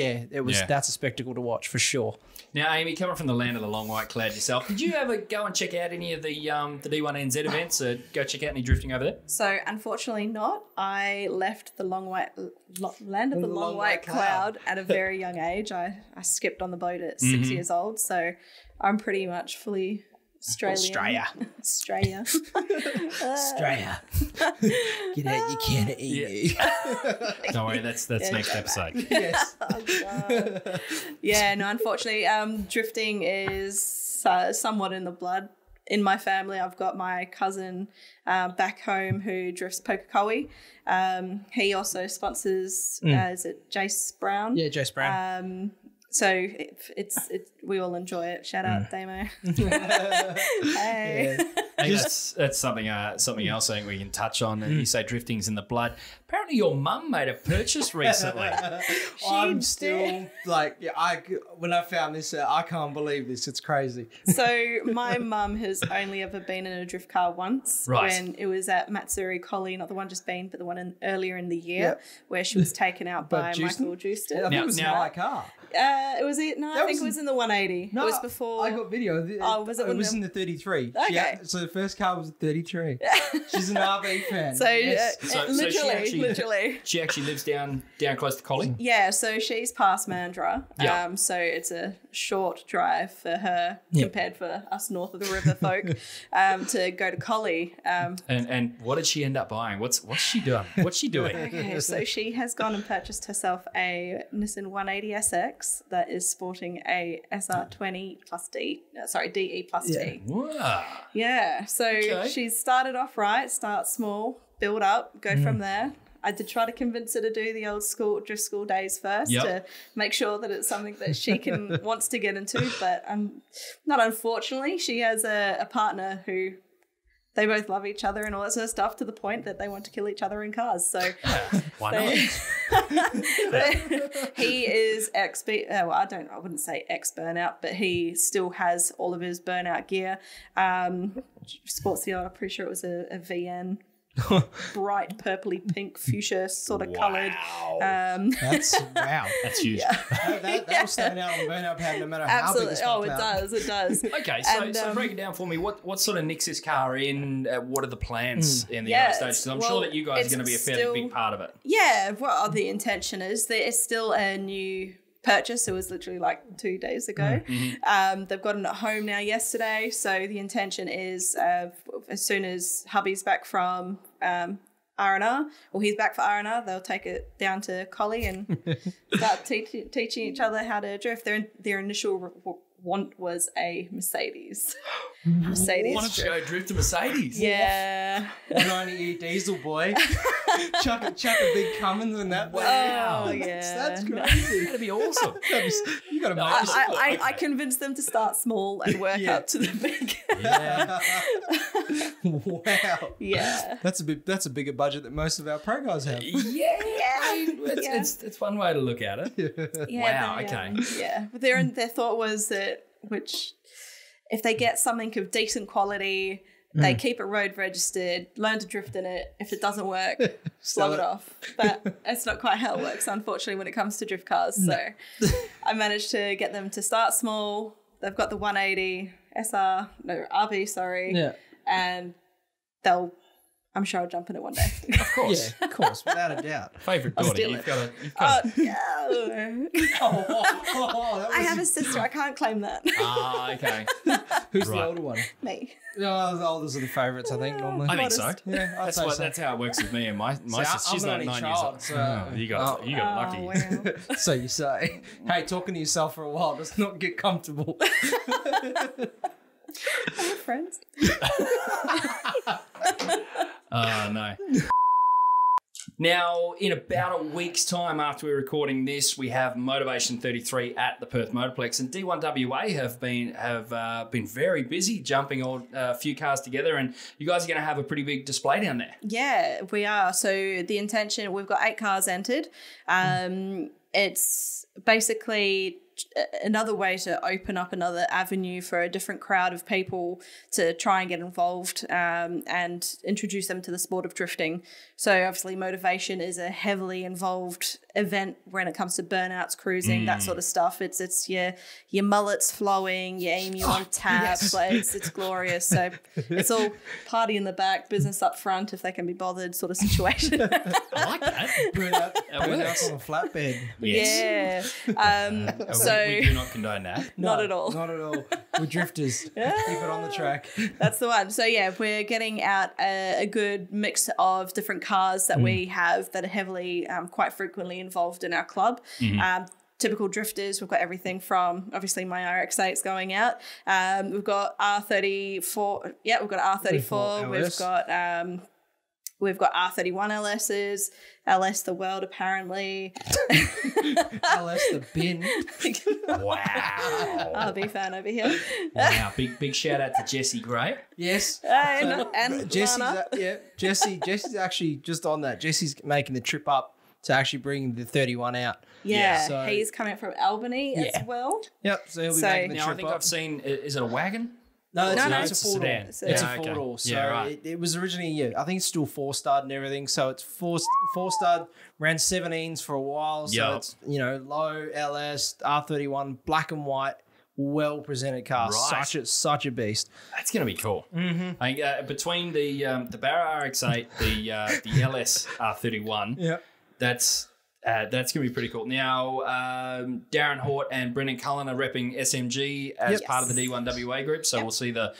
[SPEAKER 3] that's a spectacle to watch for sure.
[SPEAKER 1] Now, Amy, coming from the land of the long white cloud yourself, did you ever go and check out any of the D1NZ events? Go check out any drifting over there?
[SPEAKER 2] So, unfortunately not. I left the land of the long white cloud at a very young age. I skipped on the boat at 6 years old, so I'm pretty much fully Australia.
[SPEAKER 3] Australia. Get out your can of EU.
[SPEAKER 1] Don't worry, that's next episode.
[SPEAKER 3] Yes.
[SPEAKER 2] No, unfortunately, drifting is somewhat in the blood. In my family, I've got my cousin back home who drifts Poker. He also sponsors, is it Jace Brown?
[SPEAKER 3] Yeah, Jace Brown.
[SPEAKER 2] So we all enjoy it. Shout out Damo. Hey.
[SPEAKER 1] I think that's something else I think we can touch on. You say drifting's in the blood. Apparently your mum made a purchase recently.
[SPEAKER 3] I'm still when I found this, I can't believe this. It's crazy.
[SPEAKER 2] So my mum has only ever been in a drift car once.
[SPEAKER 1] Right.
[SPEAKER 2] When it was at Matsuri Collie, not the one just been, but the one earlier in the year where she was taken out by Michael Jewston.
[SPEAKER 3] I think it was my car.
[SPEAKER 2] I think it was in the 180.
[SPEAKER 3] No,
[SPEAKER 2] it was before.
[SPEAKER 3] I got video.
[SPEAKER 2] Was it?
[SPEAKER 3] It was in the 33.
[SPEAKER 2] Okay.
[SPEAKER 3] So the first car was a 33. She's an RV fan.
[SPEAKER 2] So, literally.
[SPEAKER 1] She actually lives down close to Collie?
[SPEAKER 2] Yeah, so she's past Mandurah. So it's a short drive for her compared for us north of the river folk to go to Collie.
[SPEAKER 1] And what did she end up buying? What's she doing? What's she doing?
[SPEAKER 2] Okay, so she has gone and purchased herself a Nissan 180 SX that is sporting a SR20 plus D. Sorry, DE plus D.
[SPEAKER 1] Wow.
[SPEAKER 2] Yeah, so she's started off right, start small, build up, go from there. I did try to convince her to do the old drift school days first to make sure that it's something that she wants to get into, but not unfortunately. She has a partner who they both love each other and all that sort of stuff to the point that they want to kill each other in cars. So
[SPEAKER 1] why not?
[SPEAKER 2] He is I wouldn't say ex-burnout, but he still has all of his burnout gear. Sports the old, I'm pretty sure it was a VN. Bright purpley pink fuchsia sort of coloured.
[SPEAKER 3] That's
[SPEAKER 1] huge.
[SPEAKER 3] That will stand out on the burnout pad no matter how big it's
[SPEAKER 2] it does.
[SPEAKER 1] Okay, so break it down for me. What sort of nicks this car in? What are the plans in the United States? Because I'm sure that you guys are going to be a fairly big part of it.
[SPEAKER 2] Yeah, well, the intention is that it's still a new purchase. It was literally like 2 days ago. They've gotten it home now yesterday. So the intention is as soon as hubby's back from R&R, or he's back for R&R, they'll take it down to Collie and start teaching each other how to drift. Their initial want was a Mercedes.
[SPEAKER 1] Why don't you go drift a Mercedes?
[SPEAKER 2] Yeah.
[SPEAKER 3] 190E diesel boy. chuck a big Cummins in that.
[SPEAKER 1] Wow.
[SPEAKER 2] Oh, yeah.
[SPEAKER 3] That's crazy.
[SPEAKER 1] That'd be awesome.
[SPEAKER 3] You got to make
[SPEAKER 2] I convinced them to start small and work up to the big.
[SPEAKER 3] Wow.
[SPEAKER 2] Yeah.
[SPEAKER 3] That's a bigger budget than most of our pro guys have.
[SPEAKER 1] It's one way to look at it. Wow. Okay.
[SPEAKER 2] Yeah. But their thought was that if they get something of decent quality, They keep it road registered, learn to drift in it. If it doesn't work, slug it off. But it's not quite how it works, unfortunately, when it comes to drift cars. So I managed to get them to start small. They've got the 180 RB, sorry.
[SPEAKER 3] Yeah.
[SPEAKER 2] And I'm sure I'll jump in it one day.
[SPEAKER 1] Of course.
[SPEAKER 3] Yeah, of course, without a doubt.
[SPEAKER 1] Favourite
[SPEAKER 2] I'll
[SPEAKER 1] daughter.
[SPEAKER 2] steal
[SPEAKER 1] You've
[SPEAKER 2] it.
[SPEAKER 1] got to.
[SPEAKER 2] No.
[SPEAKER 3] That
[SPEAKER 2] I
[SPEAKER 3] was
[SPEAKER 2] have a sister. I can't claim that.
[SPEAKER 1] Okay.
[SPEAKER 3] Who's
[SPEAKER 1] Right.
[SPEAKER 3] the older one?
[SPEAKER 2] Me.
[SPEAKER 3] No, the oldest are the favourites, I think, normally.
[SPEAKER 1] I think so.
[SPEAKER 2] Modest.
[SPEAKER 3] Yeah, I'd say so.
[SPEAKER 1] That's how it works with me and my sister. She's
[SPEAKER 3] I'm
[SPEAKER 1] not
[SPEAKER 3] an
[SPEAKER 1] 9
[SPEAKER 3] only
[SPEAKER 1] years
[SPEAKER 3] child,
[SPEAKER 1] old.
[SPEAKER 3] so-
[SPEAKER 1] You got lucky.
[SPEAKER 2] Wow.
[SPEAKER 3] So you say. Hey, talking to yourself for a while does not get comfortable.
[SPEAKER 2] We're friends.
[SPEAKER 1] Oh, no. Now, in about a week's time after we're recording this, we have Motorvation 33 at the Perth Motorplex, and D1WA have been very busy jumping a few cars together, and you guys are going to have a pretty big display down there.
[SPEAKER 2] Yeah, we are. So the intention, we've got 8 cars entered. It's basically another way to open up another avenue for a different crowd of people to try and get involved and introduce them to the sport of drifting. So obviously Motorvation is a heavily involved event when it comes to burnouts, cruising, that sort of stuff. It's your mullets flowing, your Amie on tap,
[SPEAKER 3] yes.
[SPEAKER 2] like it's glorious. So it's all party in the back, business up front if they can be bothered sort of situation.
[SPEAKER 1] I like that.
[SPEAKER 3] Burn out
[SPEAKER 1] works.
[SPEAKER 3] on a flatbed.
[SPEAKER 1] Yes.
[SPEAKER 2] Yeah. So
[SPEAKER 1] we do not condone that.
[SPEAKER 2] not at all.
[SPEAKER 3] Not at all. We're drifters. Keep it on the track.
[SPEAKER 2] That's the one. So yeah, we're getting out a good mix of different cars that we have that are heavily, quite frequently involved in our club. Typical drifters, we've got everything from obviously my RX-8s going out. We've got R34. Yeah, we've got R34. We've got R31 LSs, LS the world apparently.
[SPEAKER 3] LS the bin.
[SPEAKER 1] Wow.
[SPEAKER 2] RB fan over here.
[SPEAKER 1] Wow. Big shout out to Jessie Gray.
[SPEAKER 3] Yes.
[SPEAKER 2] And
[SPEAKER 3] Jesse's
[SPEAKER 2] Lana.
[SPEAKER 3] Jesse's actually just on that. Jesse's making the trip up to actually bring the 31 out.
[SPEAKER 2] Yeah,
[SPEAKER 3] So-
[SPEAKER 2] he's coming from Albany as well.
[SPEAKER 3] Yep. So he'll be
[SPEAKER 2] So-
[SPEAKER 3] making the
[SPEAKER 1] Now,
[SPEAKER 3] trip
[SPEAKER 1] I think
[SPEAKER 3] up.
[SPEAKER 1] I've seen, is it a wagon?
[SPEAKER 3] No, it's
[SPEAKER 2] No,
[SPEAKER 3] a
[SPEAKER 2] it's a
[SPEAKER 3] four-door.
[SPEAKER 1] sedan.
[SPEAKER 3] It's
[SPEAKER 2] Yeah,
[SPEAKER 3] a
[SPEAKER 1] okay.
[SPEAKER 3] four-door. So
[SPEAKER 1] Yeah, right.
[SPEAKER 3] it was originally, I think it's still 4-starred and everything. So it's four-starred, ran 17s for a while. So
[SPEAKER 1] Yep.
[SPEAKER 3] it's, low LS, R31, black and white, well-presented car.
[SPEAKER 1] Right.
[SPEAKER 3] Such a beast.
[SPEAKER 1] That's going to be cool. Mm-hmm. I think, between the Barra RX-8, the LS R31,
[SPEAKER 3] Yeah.
[SPEAKER 1] that's going to be pretty cool. Now, Darren Hort and Brendan Cullen are repping SMG as part of the D1WA group. So we'll see the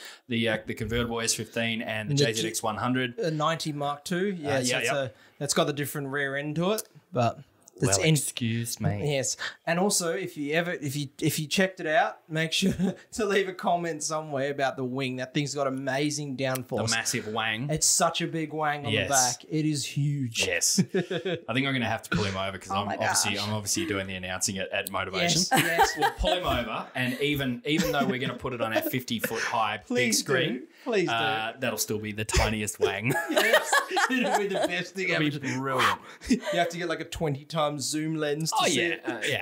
[SPEAKER 1] convertible S15 and the JZX 100.
[SPEAKER 3] A 90 Mark II. Yeah, that's got the different rear end to it. But that's
[SPEAKER 1] Excuse me.
[SPEAKER 3] Yes, and also if you checked it out, make sure to leave a comment somewhere about the wing. That thing's got amazing downforce.
[SPEAKER 1] The massive wang.
[SPEAKER 3] It's such a big wang on the back. It is huge.
[SPEAKER 1] Yes. I think I'm going to have to pull him over because
[SPEAKER 2] Oh my gosh.
[SPEAKER 1] I'm obviously doing the announcing at Motorvation.
[SPEAKER 3] Yes.
[SPEAKER 1] We'll pull him over, and even though we're going to put it on our 50-foot high big screen,
[SPEAKER 3] Please do.
[SPEAKER 1] that'll still be the tiniest wang.
[SPEAKER 3] Yes. It'll be the best thing ever.
[SPEAKER 1] It'll be brilliant.
[SPEAKER 3] You have to get like a 20 times zoom lens to see it.
[SPEAKER 1] Yeah,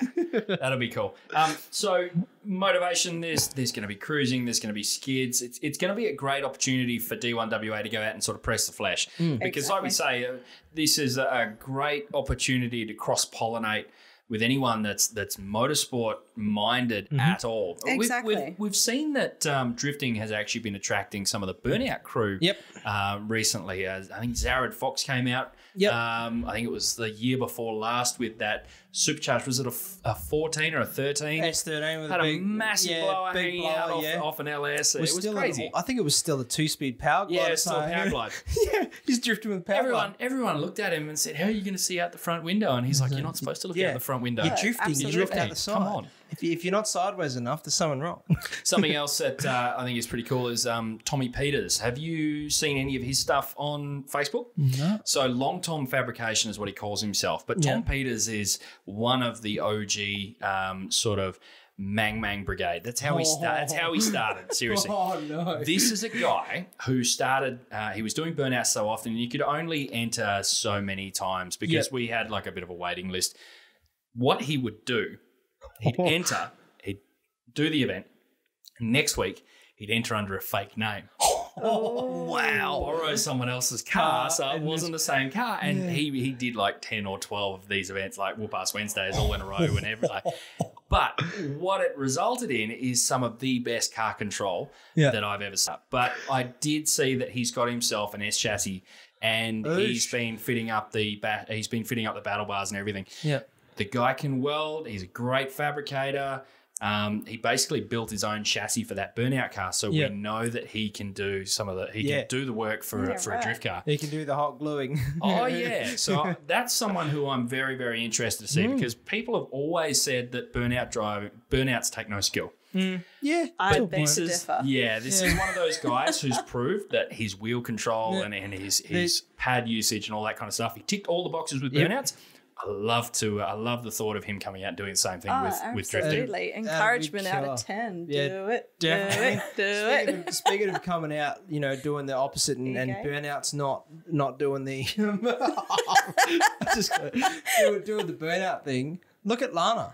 [SPEAKER 1] that'll be cool. So Motorvation, there's going to be cruising, there's going to be skids. It's going to be a great opportunity for D1WA to go out and sort of press the flesh because, like we say, this is a great opportunity to cross-pollinate with anyone that's motorsport minded at all.
[SPEAKER 2] Exactly.
[SPEAKER 1] We've seen that drifting has actually been attracting some of the burnout crew.
[SPEAKER 3] Yep.
[SPEAKER 1] Recently, I think Zared Fox came out.
[SPEAKER 3] Yep.
[SPEAKER 1] I think it was the year before last with that supercharged. Was it a 14 or a 13?
[SPEAKER 3] S13 with
[SPEAKER 1] Had
[SPEAKER 3] a
[SPEAKER 1] a
[SPEAKER 3] big
[SPEAKER 1] massive blower
[SPEAKER 3] big
[SPEAKER 1] hanging out
[SPEAKER 3] blower,
[SPEAKER 1] off an LS. It was
[SPEAKER 3] still
[SPEAKER 1] crazy.
[SPEAKER 3] I think it was still a 2-speed power glide.
[SPEAKER 1] Yeah, it's still a power glide.
[SPEAKER 3] Yeah, he's drifting with power glide.
[SPEAKER 1] Everyone looked at him and said, "How are you going to see out the front window?" And he's like, "You're not supposed to look out the front window.
[SPEAKER 3] You're drifting.
[SPEAKER 2] absolutely.
[SPEAKER 3] You drift out the side.
[SPEAKER 1] Come on."
[SPEAKER 3] If you're not sideways enough, there's something wrong.
[SPEAKER 1] Something else that I think is pretty cool is Tommy Peters. Have you seen any of his stuff on Facebook?
[SPEAKER 3] No.
[SPEAKER 1] So Long Tom Fabrication is what he calls himself. But Tom Peters is one of the OG sort of Mang Brigade. That's how he started. Seriously.
[SPEAKER 3] Oh, no.
[SPEAKER 1] This is a guy who started, he was doing burnouts so often, and you could only enter so many times because we had like a bit of a waiting list. What he would do, he'd enter, he'd do the event. Next week, he'd enter under a fake name.
[SPEAKER 3] wow.
[SPEAKER 1] borrow someone else's car, so it wasn't the same car. And he did like 10 or 12 of these events, like Whoop Ass Wednesdays, all in a row and everything. But what it resulted in is some of the best car control that I've ever seen. But I did see that he's got himself an S chassis, and he's been fitting up the battle bars and everything.
[SPEAKER 3] Yeah.
[SPEAKER 1] The guy can weld. He's a great fabricator. He basically built his own chassis for that burnout car, so we know that he can do can do the work for a drift car.
[SPEAKER 3] He can do the hot gluing.
[SPEAKER 1] Oh yeah, so that's someone who I'm very, very interested to see because people have always said that burnouts take no skill.
[SPEAKER 3] Yeah,
[SPEAKER 2] I beg to differ.
[SPEAKER 1] This is one of those guys who's proved that his wheel control and his pad usage and all that kind of stuff. He ticked all the boxes with burnouts. I love the thought of him coming out and doing the same thing with drifting.
[SPEAKER 2] Absolutely. Encouragement out of 10.
[SPEAKER 3] Yeah,
[SPEAKER 2] do it.
[SPEAKER 3] definitely.
[SPEAKER 2] Do it.
[SPEAKER 3] Speaking of coming out, doing the opposite and burnouts not doing the doing the burnout thing. Look at Lana.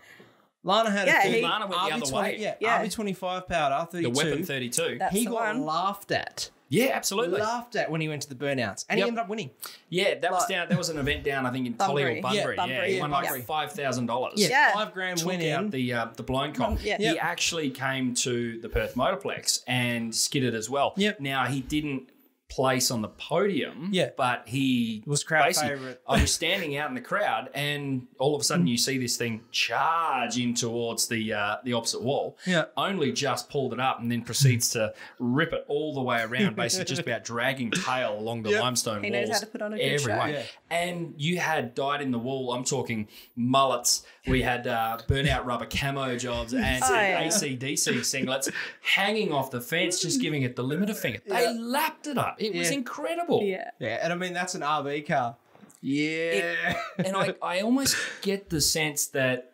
[SPEAKER 3] Lana had
[SPEAKER 1] Lana went the other way.
[SPEAKER 3] RB25 powder, 32.
[SPEAKER 1] The Weapon 32.
[SPEAKER 3] He got laughed at.
[SPEAKER 1] Yeah, absolutely.
[SPEAKER 3] Laughed at when he went to the burnouts, and he ended up winning.
[SPEAKER 1] Yeah, that was down. There was an event down, I think, in Collie or Bunbury. He won like $5,000.
[SPEAKER 3] Yeah, $5,000 win in
[SPEAKER 1] the blown comp. He actually came to the Perth Motorplex and skidded as well. Now he didn't place on the podium, but he
[SPEAKER 3] was crowd favourite.
[SPEAKER 1] I was standing out in the crowd, and all of a sudden you see this thing charge in towards the opposite wall. Only just pulled it up and then proceeds to rip it all the way around, basically just about dragging tail along the limestone walls.
[SPEAKER 2] He knows how to put on a good show.
[SPEAKER 1] And you had dyed in the wool. I'm talking mullets. We had burnout rubber camo jobs and AC/DC singlets hanging off the fence, just giving it the limiter finger. They lapped it up. It was incredible.
[SPEAKER 2] Yeah,
[SPEAKER 3] and I mean, that's an RV car.
[SPEAKER 1] And I almost get the sense that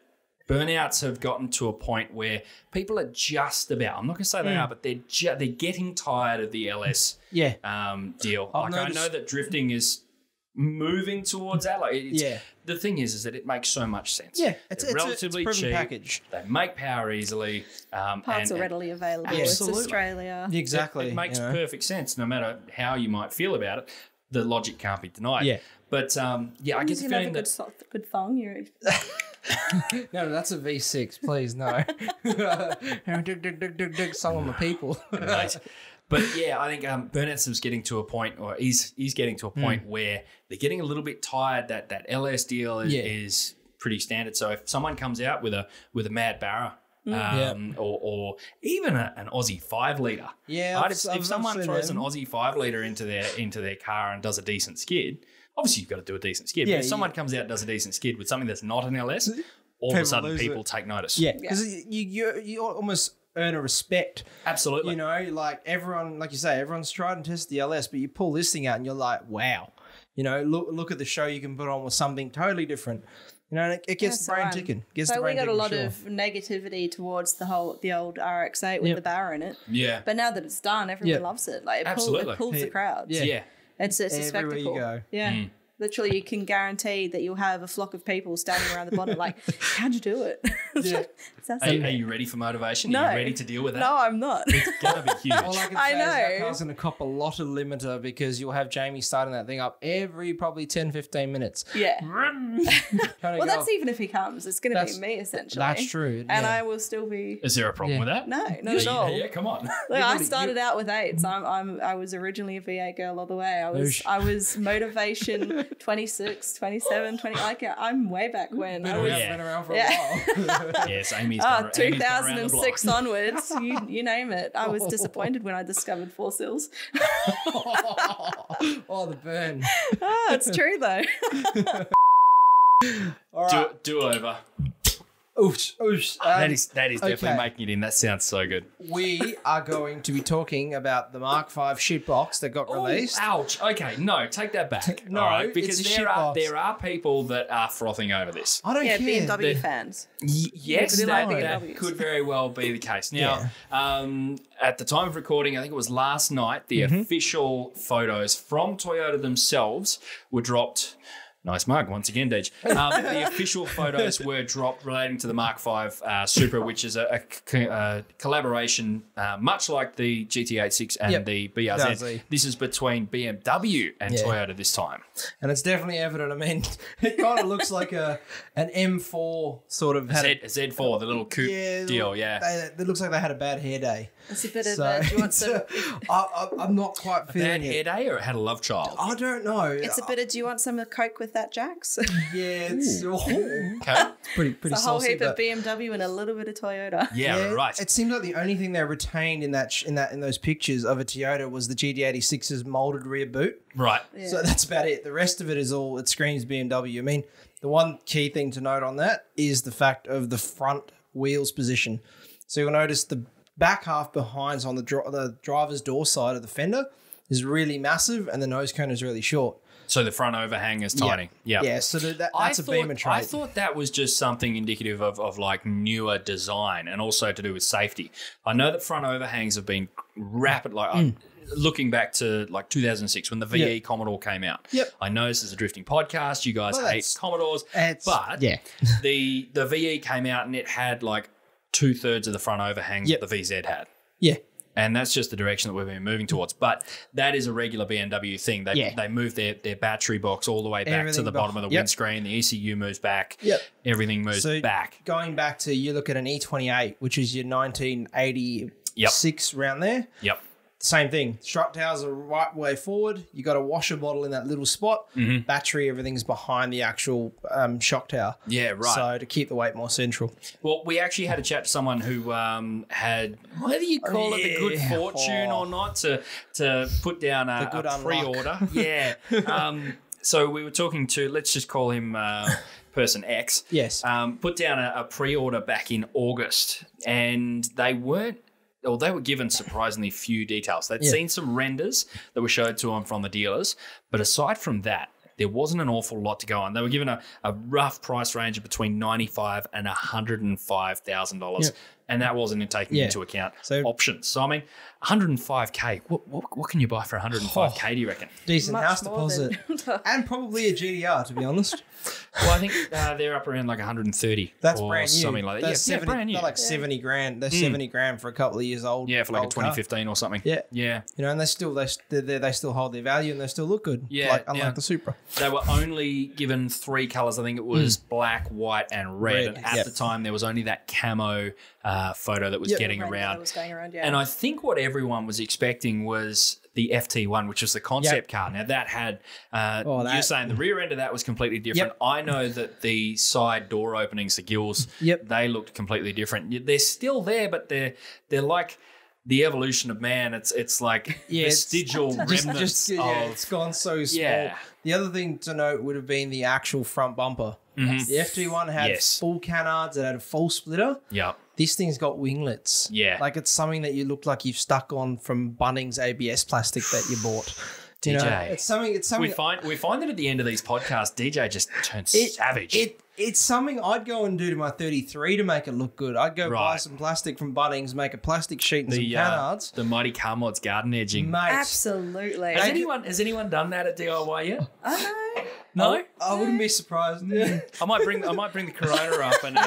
[SPEAKER 1] burnouts have gotten to a point where people are just about, I'm not going to say they are, but they're getting tired of the LS deal. I know that drifting is moving towards that. The thing is that it makes so much sense.
[SPEAKER 3] Yeah, it's
[SPEAKER 1] relatively
[SPEAKER 3] it's a proven
[SPEAKER 1] cheap.
[SPEAKER 3] package.
[SPEAKER 1] They make power easily.
[SPEAKER 2] Parts are readily available. It's Australia.
[SPEAKER 3] Exactly.
[SPEAKER 1] It makes perfect sense, no matter how you might feel about it. The logic can't be denied. Yeah. But I get the feeling that
[SPEAKER 2] good thong.
[SPEAKER 3] No, that's a V6. Please, no. Some of my people.
[SPEAKER 1] But yeah, I think Burnouts is getting to a point, or he's getting to a point where they're getting a little bit tired. That LS deal is pretty standard. So if someone comes out with a Mad Barra, or even an Aussie 5 litre, if someone throws an Aussie 5 litre into their car and does a decent skid, obviously you've got to do a decent skid. But if someone comes out and does a decent skid with something that's not an LS, all of a sudden people take notice.
[SPEAKER 3] Yeah, because you almost earn a respect.
[SPEAKER 1] Absolutely.
[SPEAKER 3] Like everyone, like you say, everyone's tried and tested the LS, but you pull this thing out and you're like, wow. Look at the show you can put on with something totally different. And it gets the brain ticking.
[SPEAKER 2] So we got a lot of negativity towards the old RX-8 with the Barra in it.
[SPEAKER 1] Yeah.
[SPEAKER 2] But now that it's done, everyone loves it. Like it pulls the crowds.
[SPEAKER 1] Yeah.
[SPEAKER 2] It's a spectacle.
[SPEAKER 3] Everywhere you go.
[SPEAKER 2] Yeah. Literally, you can guarantee that you'll have a flock of people standing around the bonnet like, how'd you do it?
[SPEAKER 1] Are you ready for motivation?
[SPEAKER 2] No.
[SPEAKER 1] Are you ready to deal with that?
[SPEAKER 2] No, I'm not.
[SPEAKER 1] It's going to be huge.
[SPEAKER 3] All I can say is that car's going to cop a lot of limiter because you'll have Jamie starting that thing up every probably 10, 15 minutes.
[SPEAKER 2] Yeah. Well, that's even if he comes. It's going to be me, essentially.
[SPEAKER 3] That's true.
[SPEAKER 2] And I will still be...
[SPEAKER 1] Is there a problem with that?
[SPEAKER 2] No, not at all.
[SPEAKER 1] Yeah, come on.
[SPEAKER 2] Look, I started out with 8s. I was originally a V8 girl all the way. I was Motorvation 26, 27, 20. I'm way back when.
[SPEAKER 3] Been around for a while.
[SPEAKER 1] Yes, Amy's
[SPEAKER 2] 2006 onwards, you name it. I was disappointed when I discovered Four Sills.
[SPEAKER 3] The burn.
[SPEAKER 2] It's true though.
[SPEAKER 3] All right.
[SPEAKER 1] Do over.
[SPEAKER 3] Oosh.
[SPEAKER 1] That is definitely making it in. That sounds so good.
[SPEAKER 3] We are going to be talking about the Mark V shitbox that got released.
[SPEAKER 1] Ouch. Okay, no, take that back.
[SPEAKER 3] No,
[SPEAKER 1] all right, because
[SPEAKER 3] it's a
[SPEAKER 1] there are people that are frothing over this.
[SPEAKER 3] I don't care.
[SPEAKER 2] BMW fans.
[SPEAKER 1] Yes, that could very well be the case. Now, at the time of recording, I think it was last night, the official photos from Toyota themselves were dropped Nice mug, once again, Deej. The official photos were dropped relating to the Mark V Supra, which is a collaboration, much like the GT86 and the BRZ. This is between BMW and Toyota this time.
[SPEAKER 3] And it's definitely evident. I mean, it kind of looks like an M4 sort of...
[SPEAKER 1] Z4, the little coupe deal,
[SPEAKER 3] It looks like they had a bad hair day.
[SPEAKER 2] It's a bit of a... Do you want some...
[SPEAKER 3] I'm not quite feeling
[SPEAKER 1] bad hair day, or it had a love child?
[SPEAKER 3] I don't know.
[SPEAKER 2] It's a bit of, do you want some of Coke with that, Jax?
[SPEAKER 3] Yeah, it's...
[SPEAKER 1] Okay.
[SPEAKER 3] Pretty
[SPEAKER 2] It's a whole
[SPEAKER 3] saucy,
[SPEAKER 2] heap of BMW and a little bit of Toyota.
[SPEAKER 1] Yeah, right.
[SPEAKER 3] It seems like the only thing they retained in those pictures of a Toyota was the GT86's molded rear boot.
[SPEAKER 1] Right.
[SPEAKER 2] Yeah.
[SPEAKER 3] So that's about it. The rest of it is all, it screams BMW. I mean, the one key thing to note on that is the fact of the front wheels position. So you'll notice the back half behind on the driver's door side of the fender is really massive and the nose cone is really short.
[SPEAKER 1] So the front overhang is tiny.
[SPEAKER 3] Yeah, so that's a Beamer trait.
[SPEAKER 1] I thought that was just something indicative of like newer design and also to do with safety. I know that front overhangs have been rapid, looking back to like 2006 when the VE Commodore came out.
[SPEAKER 3] Yep.
[SPEAKER 1] I know this is a drifting podcast. You guys hate Commodores. But the VE came out and it had like 2/3 of the front overhang that the VZ had.
[SPEAKER 3] Yeah.
[SPEAKER 1] And that's just the direction that we've been moving towards. But that is a regular BMW thing. They move their battery box all the way back to the bottom of the windscreen. The ECU moves back.
[SPEAKER 3] Yep.
[SPEAKER 1] Everything moves back.
[SPEAKER 3] Going back to, you look at an E28, which is your 1986 round there.
[SPEAKER 1] Yep.
[SPEAKER 3] Same thing. Strut towers are right way forward. You got a washer bottle in that little spot. Battery, everything's behind the actual shock tower.
[SPEAKER 1] Yeah, right.
[SPEAKER 3] So to keep the weight more central.
[SPEAKER 1] Well, we actually had a chat to someone who had, whether you call it the good fortune or not, to put down a pre-order. Yeah. So we were talking to, let's just call him person X.
[SPEAKER 3] Yes.
[SPEAKER 1] Put down a pre-order back in August, and they were given surprisingly few details. They'd seen some renders that were showed to them from the dealers, but aside from that, there wasn't an awful lot to go on. They were given a rough price range of between $95,000 and $105,000, and that wasn't taking into account options. So, I mean, $105K, what can you buy for $105K, do you reckon?
[SPEAKER 3] Decent house deposit. And probably a GDR, to be honest.
[SPEAKER 1] Well, I think they're up around like 130.
[SPEAKER 3] That's
[SPEAKER 1] or
[SPEAKER 3] brand new.
[SPEAKER 1] Something like that.
[SPEAKER 3] That's
[SPEAKER 1] brand new.
[SPEAKER 3] They're like 70 grand. They're 70 grand for a couple of years old.
[SPEAKER 1] Yeah, for like a 2015 or something.
[SPEAKER 3] Yeah.
[SPEAKER 1] Yeah.
[SPEAKER 3] You know, and they still hold their value and they still look good.
[SPEAKER 1] Yeah.
[SPEAKER 3] Unlike the Supra.
[SPEAKER 1] They were only given 3 colours. I think it was black, white, and red. And at the time, there was only that camo photo that was getting around.
[SPEAKER 2] That was going around,
[SPEAKER 1] And I think what everyone was expecting was the FT1, which was the concept car. Now, that had, you're saying the rear end of that was completely different. I know that the side door openings, the gills, they looked completely different. They're still there, but they're like the evolution of man. It's like vestigial remnants of...
[SPEAKER 3] it's gone so small.
[SPEAKER 1] Yeah.
[SPEAKER 3] The other thing to note would have been the actual front bumper. The FT1 had full canards. It had a full splitter.
[SPEAKER 1] Yeah.
[SPEAKER 3] This thing's got winglets.
[SPEAKER 1] Yeah.
[SPEAKER 3] Like it's something that you look like you've stuck on from Bunnings ABS plastic that you bought.
[SPEAKER 1] DJ.
[SPEAKER 3] You know, it's something.
[SPEAKER 1] We find that at the end of these podcasts, DJ just turns savage.
[SPEAKER 3] It's something I'd go and do to my 33 to make it look good. I'd go buy some plastic from Bunnings, make a plastic sheet and some canards.
[SPEAKER 1] The Mighty Car Mods garden edging.
[SPEAKER 3] Mate.
[SPEAKER 2] Absolutely.
[SPEAKER 1] Has anyone done that at DIY yet?
[SPEAKER 2] No.
[SPEAKER 1] No?
[SPEAKER 3] I wouldn't be surprised.
[SPEAKER 1] I might bring the Corona up and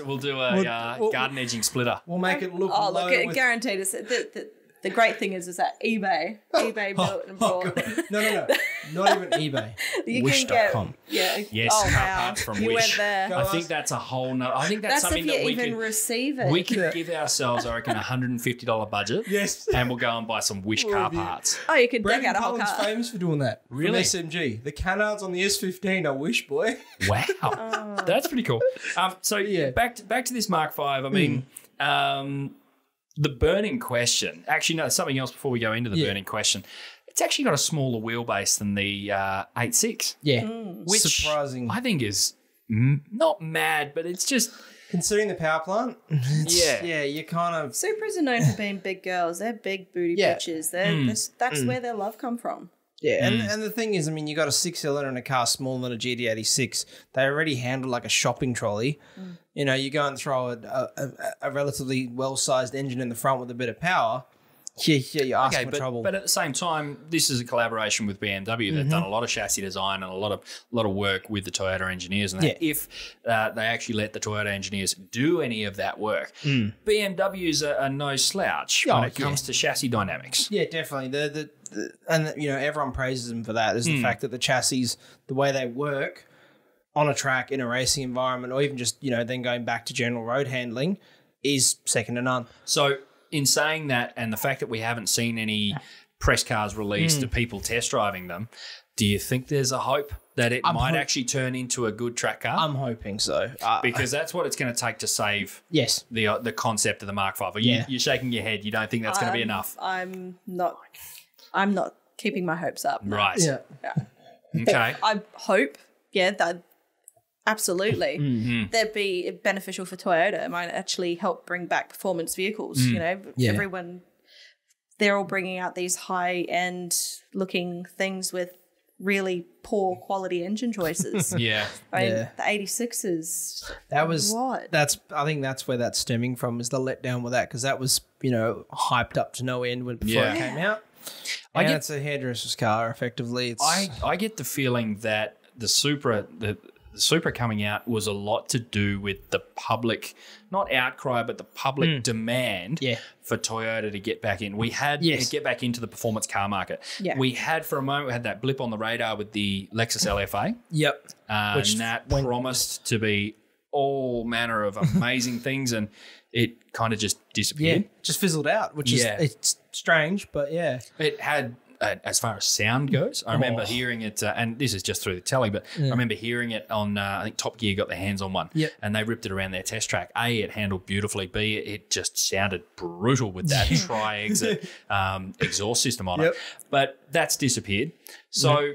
[SPEAKER 1] we'll do a garden edging splitter.
[SPEAKER 3] We'll make it look.
[SPEAKER 2] Oh, look! Guaranteed. The great thing is that eBay built and bought.
[SPEAKER 3] No, not even eBay.
[SPEAKER 2] You
[SPEAKER 3] Wish.com.
[SPEAKER 1] Yes, car parts from
[SPEAKER 2] you
[SPEAKER 1] Wish.
[SPEAKER 2] Went there.
[SPEAKER 1] I think that's a whole nother. I think that's something that we could
[SPEAKER 2] receive it.
[SPEAKER 1] We could give ourselves, I reckon, $150 budget.
[SPEAKER 3] Yes,
[SPEAKER 1] and we'll go and buy some Wish car parts.
[SPEAKER 2] Oh, you could deck
[SPEAKER 3] Brandon
[SPEAKER 2] out a whole
[SPEAKER 3] Cullen's
[SPEAKER 2] car.
[SPEAKER 3] famous for doing that.
[SPEAKER 1] Really?
[SPEAKER 3] From SMG, the canards on the S15 are Wish, boy.
[SPEAKER 1] Wow, that's pretty cool. Back to this Mark V. I mean, the burning question. Actually, no, something else before we go into the burning question. It's actually got a smaller wheelbase than the 8.6.
[SPEAKER 3] Yeah,
[SPEAKER 1] which
[SPEAKER 3] surprising.
[SPEAKER 1] I think is not mad, but it's just
[SPEAKER 3] considering the power plant. You kind of.
[SPEAKER 2] Supras are known for being big girls. They're big booty bitches. That's where their love come from.
[SPEAKER 3] Yeah, and the thing is, I mean, you got a 6-cylinder in a car smaller than a GT86. They already handle like a shopping trolley. You know, you go and throw a relatively well-sized engine in the front with a bit of power. you're asking for trouble.
[SPEAKER 1] But at the same time, this is a collaboration with BMW. They've done a lot of chassis design and a lot of work with the Toyota engineers. And that. If they actually let the Toyota engineers do any of that work, BMWs are no slouch when it comes to chassis dynamics.
[SPEAKER 3] Yeah, definitely. And you know, everyone praises them for that. Is the fact that the chassis, the way they work on a track in a racing environment, or even just, you know, then going back to general road handling, is second to none.
[SPEAKER 1] So in saying that, and the fact that we haven't seen any press cars released to people test driving them, do you think there's a hope that it might actually turn into a good track car?
[SPEAKER 3] I'm hoping so.
[SPEAKER 1] Because that's what it's going to take to save the concept of the Mark V. You're shaking your head. You don't think that's going to be enough?
[SPEAKER 2] I'm not keeping my hopes up. No.
[SPEAKER 1] Right.
[SPEAKER 2] Yeah.
[SPEAKER 1] Okay.
[SPEAKER 2] I hope, that absolutely that'd be beneficial for Toyota. It might actually help bring back performance vehicles. You know, everyone, they're all bringing out these high-end looking things with really poor quality engine choices.
[SPEAKER 1] I
[SPEAKER 2] mean, the 86s.
[SPEAKER 3] I think that's where that's stemming from, is the letdown with that, because that was, you know, hyped up to no end before it came out. And it's a hairdresser's car, effectively.
[SPEAKER 1] I get the feeling that the Supra, the Supra coming out was a lot to do with the public, not outcry, but the public demand for Toyota to get back in. We had to get back into the performance car market. Yeah. We had, for a moment, we had that blip on the radar with the Lexus LFA. Which that promised to be all manner of amazing things, and it kind of just disappeared.
[SPEAKER 3] Just fizzled out, which is it's strange, but
[SPEAKER 1] It had, as far as sound goes, I remember hearing it, and this is just through the telly, but I remember hearing it on, I think Top Gear got their hands on one, and they ripped it around their test track. A, it handled beautifully. B, it just sounded brutal with that tri-exit exhaust system on it. But that's disappeared. So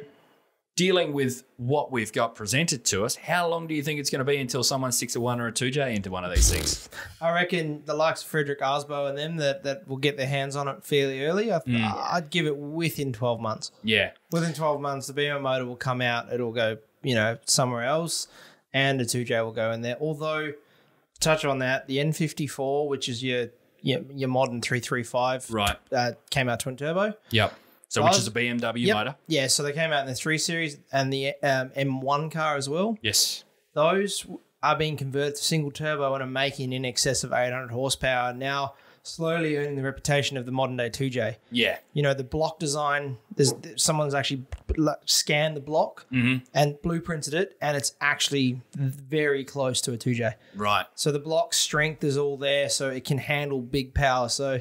[SPEAKER 1] dealing with what we've got presented to us, how long do you think it's going to be until someone sticks a 1 or a 2J into one of these things?
[SPEAKER 3] I reckon the likes of Frederick Arsbo and them that will get their hands on it fairly early. I'd give it within 12 months.
[SPEAKER 1] Yeah.
[SPEAKER 3] Within 12 months, the BMW motor will come out. It'll go, you know, somewhere else, and the 2J will go in there. Although, to touch on that, the N54, which is your modern 335, came out twin turbo.
[SPEAKER 1] Yep. So which is a BMW motor?
[SPEAKER 3] Yeah, so they came out in the 3 Series and the M1 car as well.
[SPEAKER 1] Yes.
[SPEAKER 3] Those are being converted to single turbo and are making in excess of 800 horsepower, now slowly earning the reputation of the modern day 2J.
[SPEAKER 1] Yeah.
[SPEAKER 3] You know, the block design, someone's actually scanned the block and blueprinted it, and it's actually very close to a 2J. Right. So the block strength is all there, so it can handle big power. So,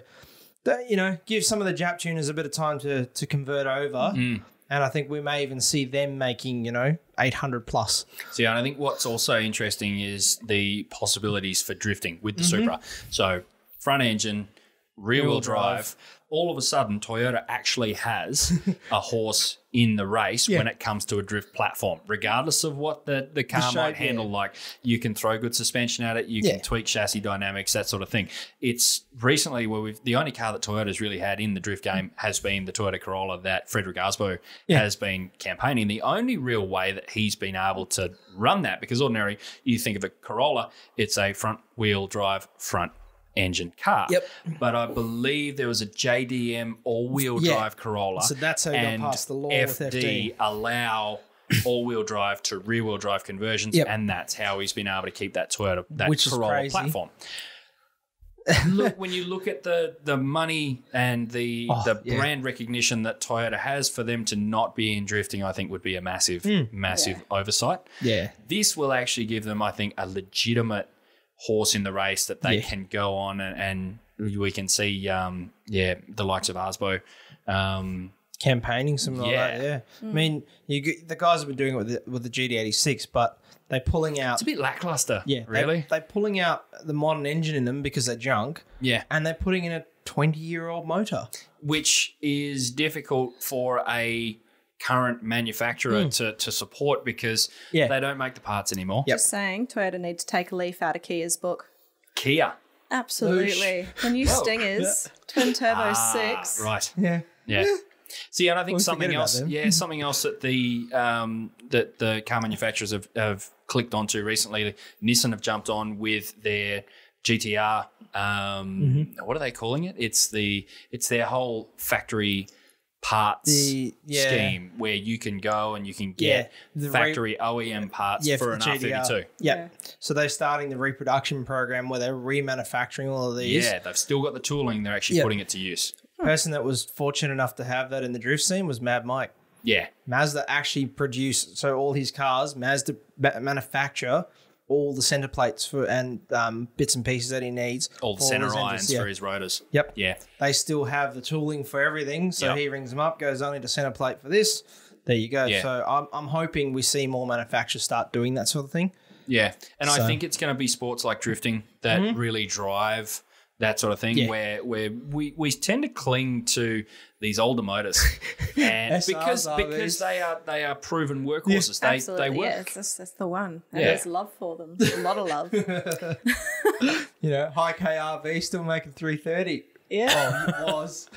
[SPEAKER 3] you know, give some of the Jap tuners a bit of time to convert over. And I think we may even see them making, you know, 800 plus.
[SPEAKER 1] See, and I think what's also interesting is the possibilities for drifting with the Supra. So front engine, rear-wheel drive. All of a sudden, Toyota actually has a horse in the race when it comes to a drift platform, regardless of what the car might handle. Like, you can throw good suspension at it, you can tweak chassis dynamics, that sort of thing. It's recently where the only car that Toyota's really had in the drift game has been the Toyota Corolla that Frederick Arsbo has been campaigning. The only real way that he's been able to run that, because ordinarily you think of a Corolla, it's a front-wheel drive, front engine car. But I believe there was a JDM all-wheel drive Corolla.
[SPEAKER 3] So that's how you got past the law with FD.
[SPEAKER 1] Allow all-wheel drive to rear-wheel drive conversions, and that's how he's been able to keep that Toyota, that Corolla platform. Look, when you look at the money and the brand recognition that Toyota has, for them to not be in drifting, I think would be a massive oversight. This will actually give them, I think, a legitimate horse in the race that they can go on, and we can see the likes of Arsbo
[SPEAKER 3] campaigning something like that. I mean, the guys have been doing it with the GT86, but they're pulling out,
[SPEAKER 1] it's a bit lackluster. Really,
[SPEAKER 3] they're pulling out the modern engine in them because they're junk. And they're putting in a 20-year-old motor,
[SPEAKER 1] which is difficult for a current manufacturer to support, because they don't make the parts anymore.
[SPEAKER 2] Just saying, Toyota need to take a leaf out of Kia's book.
[SPEAKER 1] Kia.
[SPEAKER 2] Absolutely. The new Stingers, twin turbo 6.
[SPEAKER 1] Right. See, and I think something else that the car manufacturers have clicked onto recently, Nissan have jumped on with their GTR. What are they calling it? It's their whole factory parts scheme where you can go and you can get factory OEM parts for an R32.
[SPEAKER 3] Yeah. So they're starting the reproduction program where they're remanufacturing all of these.
[SPEAKER 1] Yeah, they've still got the tooling. They're actually putting it to use.
[SPEAKER 3] Person that was fortunate enough to have that in the drift scene was Mad Mike.
[SPEAKER 1] Yeah.
[SPEAKER 3] Mazda actually produced, so all his cars, Mazda manufacture all the center plates for and bits and pieces that he needs.
[SPEAKER 1] All the center irons for his rotors.
[SPEAKER 3] Yep.
[SPEAKER 1] Yeah.
[SPEAKER 3] They still have the tooling for everything. So he rings them up, goes, I need a center plate for this. There you go. Yeah. So I'm hoping we see more manufacturers start doing that sort of thing.
[SPEAKER 1] Yeah. And I think it's going to be sports like drifting that really drive that sort of thing where we tend to cling to these older motors and because they are proven workhorses. They work.
[SPEAKER 2] Yeah, that's the one. There's love for them. A lot of love.
[SPEAKER 3] High KRV still making 330.
[SPEAKER 2] Yeah.
[SPEAKER 3] Was.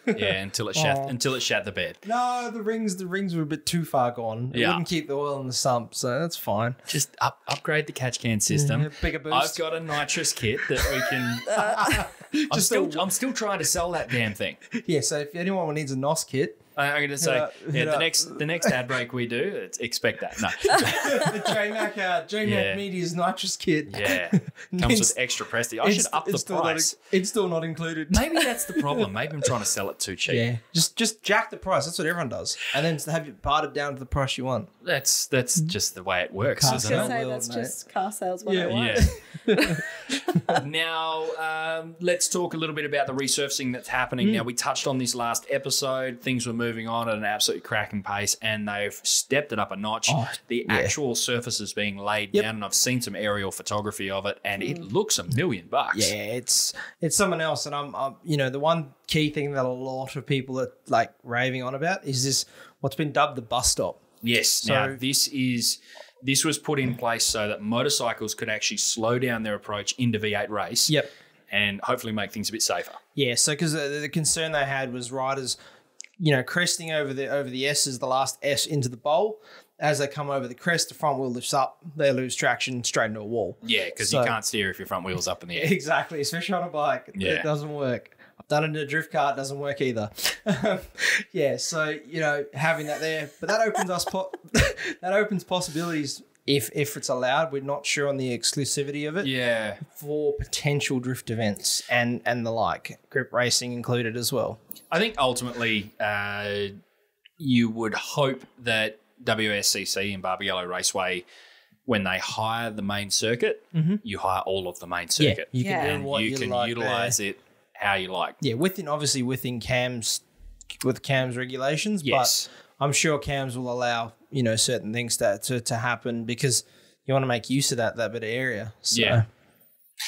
[SPEAKER 1] Yeah, until it shat the bed.
[SPEAKER 3] No, the rings were a bit too far gone. It wouldn't keep the oil in the sump, so that's fine.
[SPEAKER 1] Just upgrade the catch can system.
[SPEAKER 3] Bigger boost.
[SPEAKER 1] I've got a nitrous kit that we can I'm still trying to sell that damn thing.
[SPEAKER 3] Yeah, so if anyone needs a NOS kit,
[SPEAKER 1] I'm going to say the next ad break we do, expect that. No,
[SPEAKER 3] the JMac Media's nitrous kit.
[SPEAKER 1] Yeah, comes with extra prestige. I should up the price.
[SPEAKER 3] It's still not included.
[SPEAKER 1] Maybe that's the problem. Maybe I'm trying to sell it too cheap.
[SPEAKER 3] Yeah, just jack the price. That's what everyone does, and then have it bartered down to the price you want.
[SPEAKER 1] That's just the way it works, isn't it?
[SPEAKER 2] That's just car sales 101.
[SPEAKER 1] Yeah. Now, let's talk a little bit about the resurfacing that's happening. Now, we touched on this last episode. Things were moving on at an absolutely cracking pace, and they've stepped it up a notch. The actual surface is being laid down, and I've seen some aerial photography of it, and it looks $1 million.
[SPEAKER 3] Yeah, it's someone else, and I'm the one key thing that a lot of people are like raving on about is this what's been dubbed the bus stop.
[SPEAKER 1] Yes. So, now this was put in place so that motorcycles could actually slow down their approach into V8 race.
[SPEAKER 3] Yep.
[SPEAKER 1] And hopefully make things a bit safer.
[SPEAKER 3] Yeah. So because the concern they had was riders, cresting over the S's, the last S into the bowl. As they come over the crest, the front wheel lifts up. They lose traction straight into a wall.
[SPEAKER 1] Yeah, because you can't steer if your front wheel's up in the air.
[SPEAKER 3] Exactly, especially on a bike. Yeah. It doesn't work. I've done it in a drift car. It doesn't work either. So, having that there. But that opens that opens possibilities if it's allowed. We're not sure on the exclusivity of it.
[SPEAKER 1] Yeah.
[SPEAKER 3] For potential drift events and the like. Grip racing included as well.
[SPEAKER 1] I think ultimately you would hope that WSCC and Barbagallo Raceway, when they hire the main circuit, you hire all of the main circuit.
[SPEAKER 3] You can do what
[SPEAKER 1] you can like utilize it how you like.
[SPEAKER 3] Yeah, within CAM's regulations, but I'm sure CAMS will allow certain things to happen because you want to make use of that bit of area. So,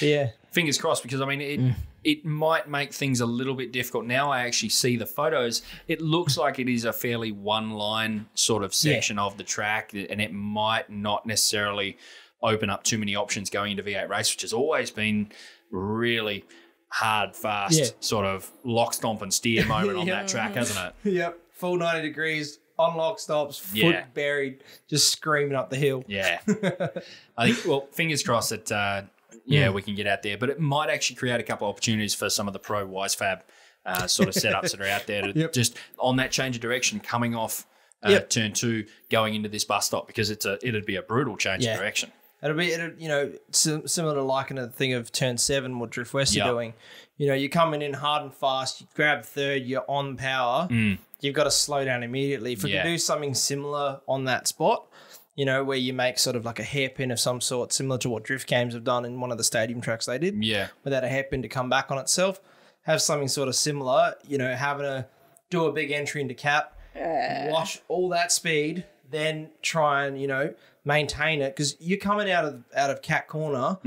[SPEAKER 3] yeah.
[SPEAKER 1] Fingers crossed, because I mean it might make things a little bit difficult. Now I actually see the photos. It looks like it is a fairly one-line sort of section of the track, and it might not necessarily open up too many options going into V8 race, which has always been really hard, fast, sort of lock, stomp and steer moment on that track, hasn't it?
[SPEAKER 3] Yep. Full 90 degrees, on lock stops, foot buried, just screaming up the hill.
[SPEAKER 1] Yeah. I think, well, fingers crossed that, we can get out there. But it might actually create a couple of opportunities for some of the pro Wisefab sort of setups that are out there to just on that change of direction coming off turn 2 going into this bus stop, because it'd be a brutal change of direction.
[SPEAKER 3] It'll be, similar to liking a thing of turn 7, what DriftWest are doing. You're coming in hard and fast, you grab third, you're on power. You've got to slow down immediately. If we can do something similar on that spot, where you make sort of like a hairpin of some sort, similar to what Drift Games have done in one of the stadium tracks they did. Yeah. Without a hairpin to come back on itself. Have something sort of similar, having to do a big entry into cap, wash all that speed, then try and, maintain it, because you're coming out of cat corner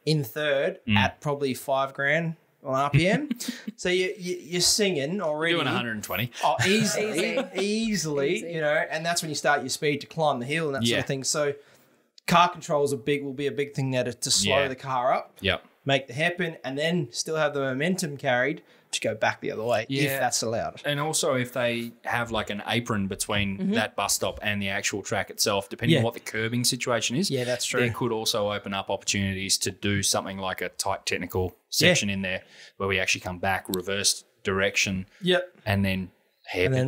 [SPEAKER 3] in third at probably $5,000 on RPM. So you're singing already.
[SPEAKER 1] Doing 120.
[SPEAKER 3] Oh, easily, and that's when you start your speed to climb the hill and that sort of thing. So car controls will be a big thing there to slow the car up.
[SPEAKER 1] Yep.
[SPEAKER 3] make the hairpin, and then still have the momentum carried to go back the other way, if that's allowed.
[SPEAKER 1] And also if they have like an apron between that bus stop and the actual track itself, depending on what the curbing situation is.
[SPEAKER 3] Yeah, that's true.
[SPEAKER 1] There could also open up opportunities to do something like a tight technical section in there where we actually come back, reverse direction, and then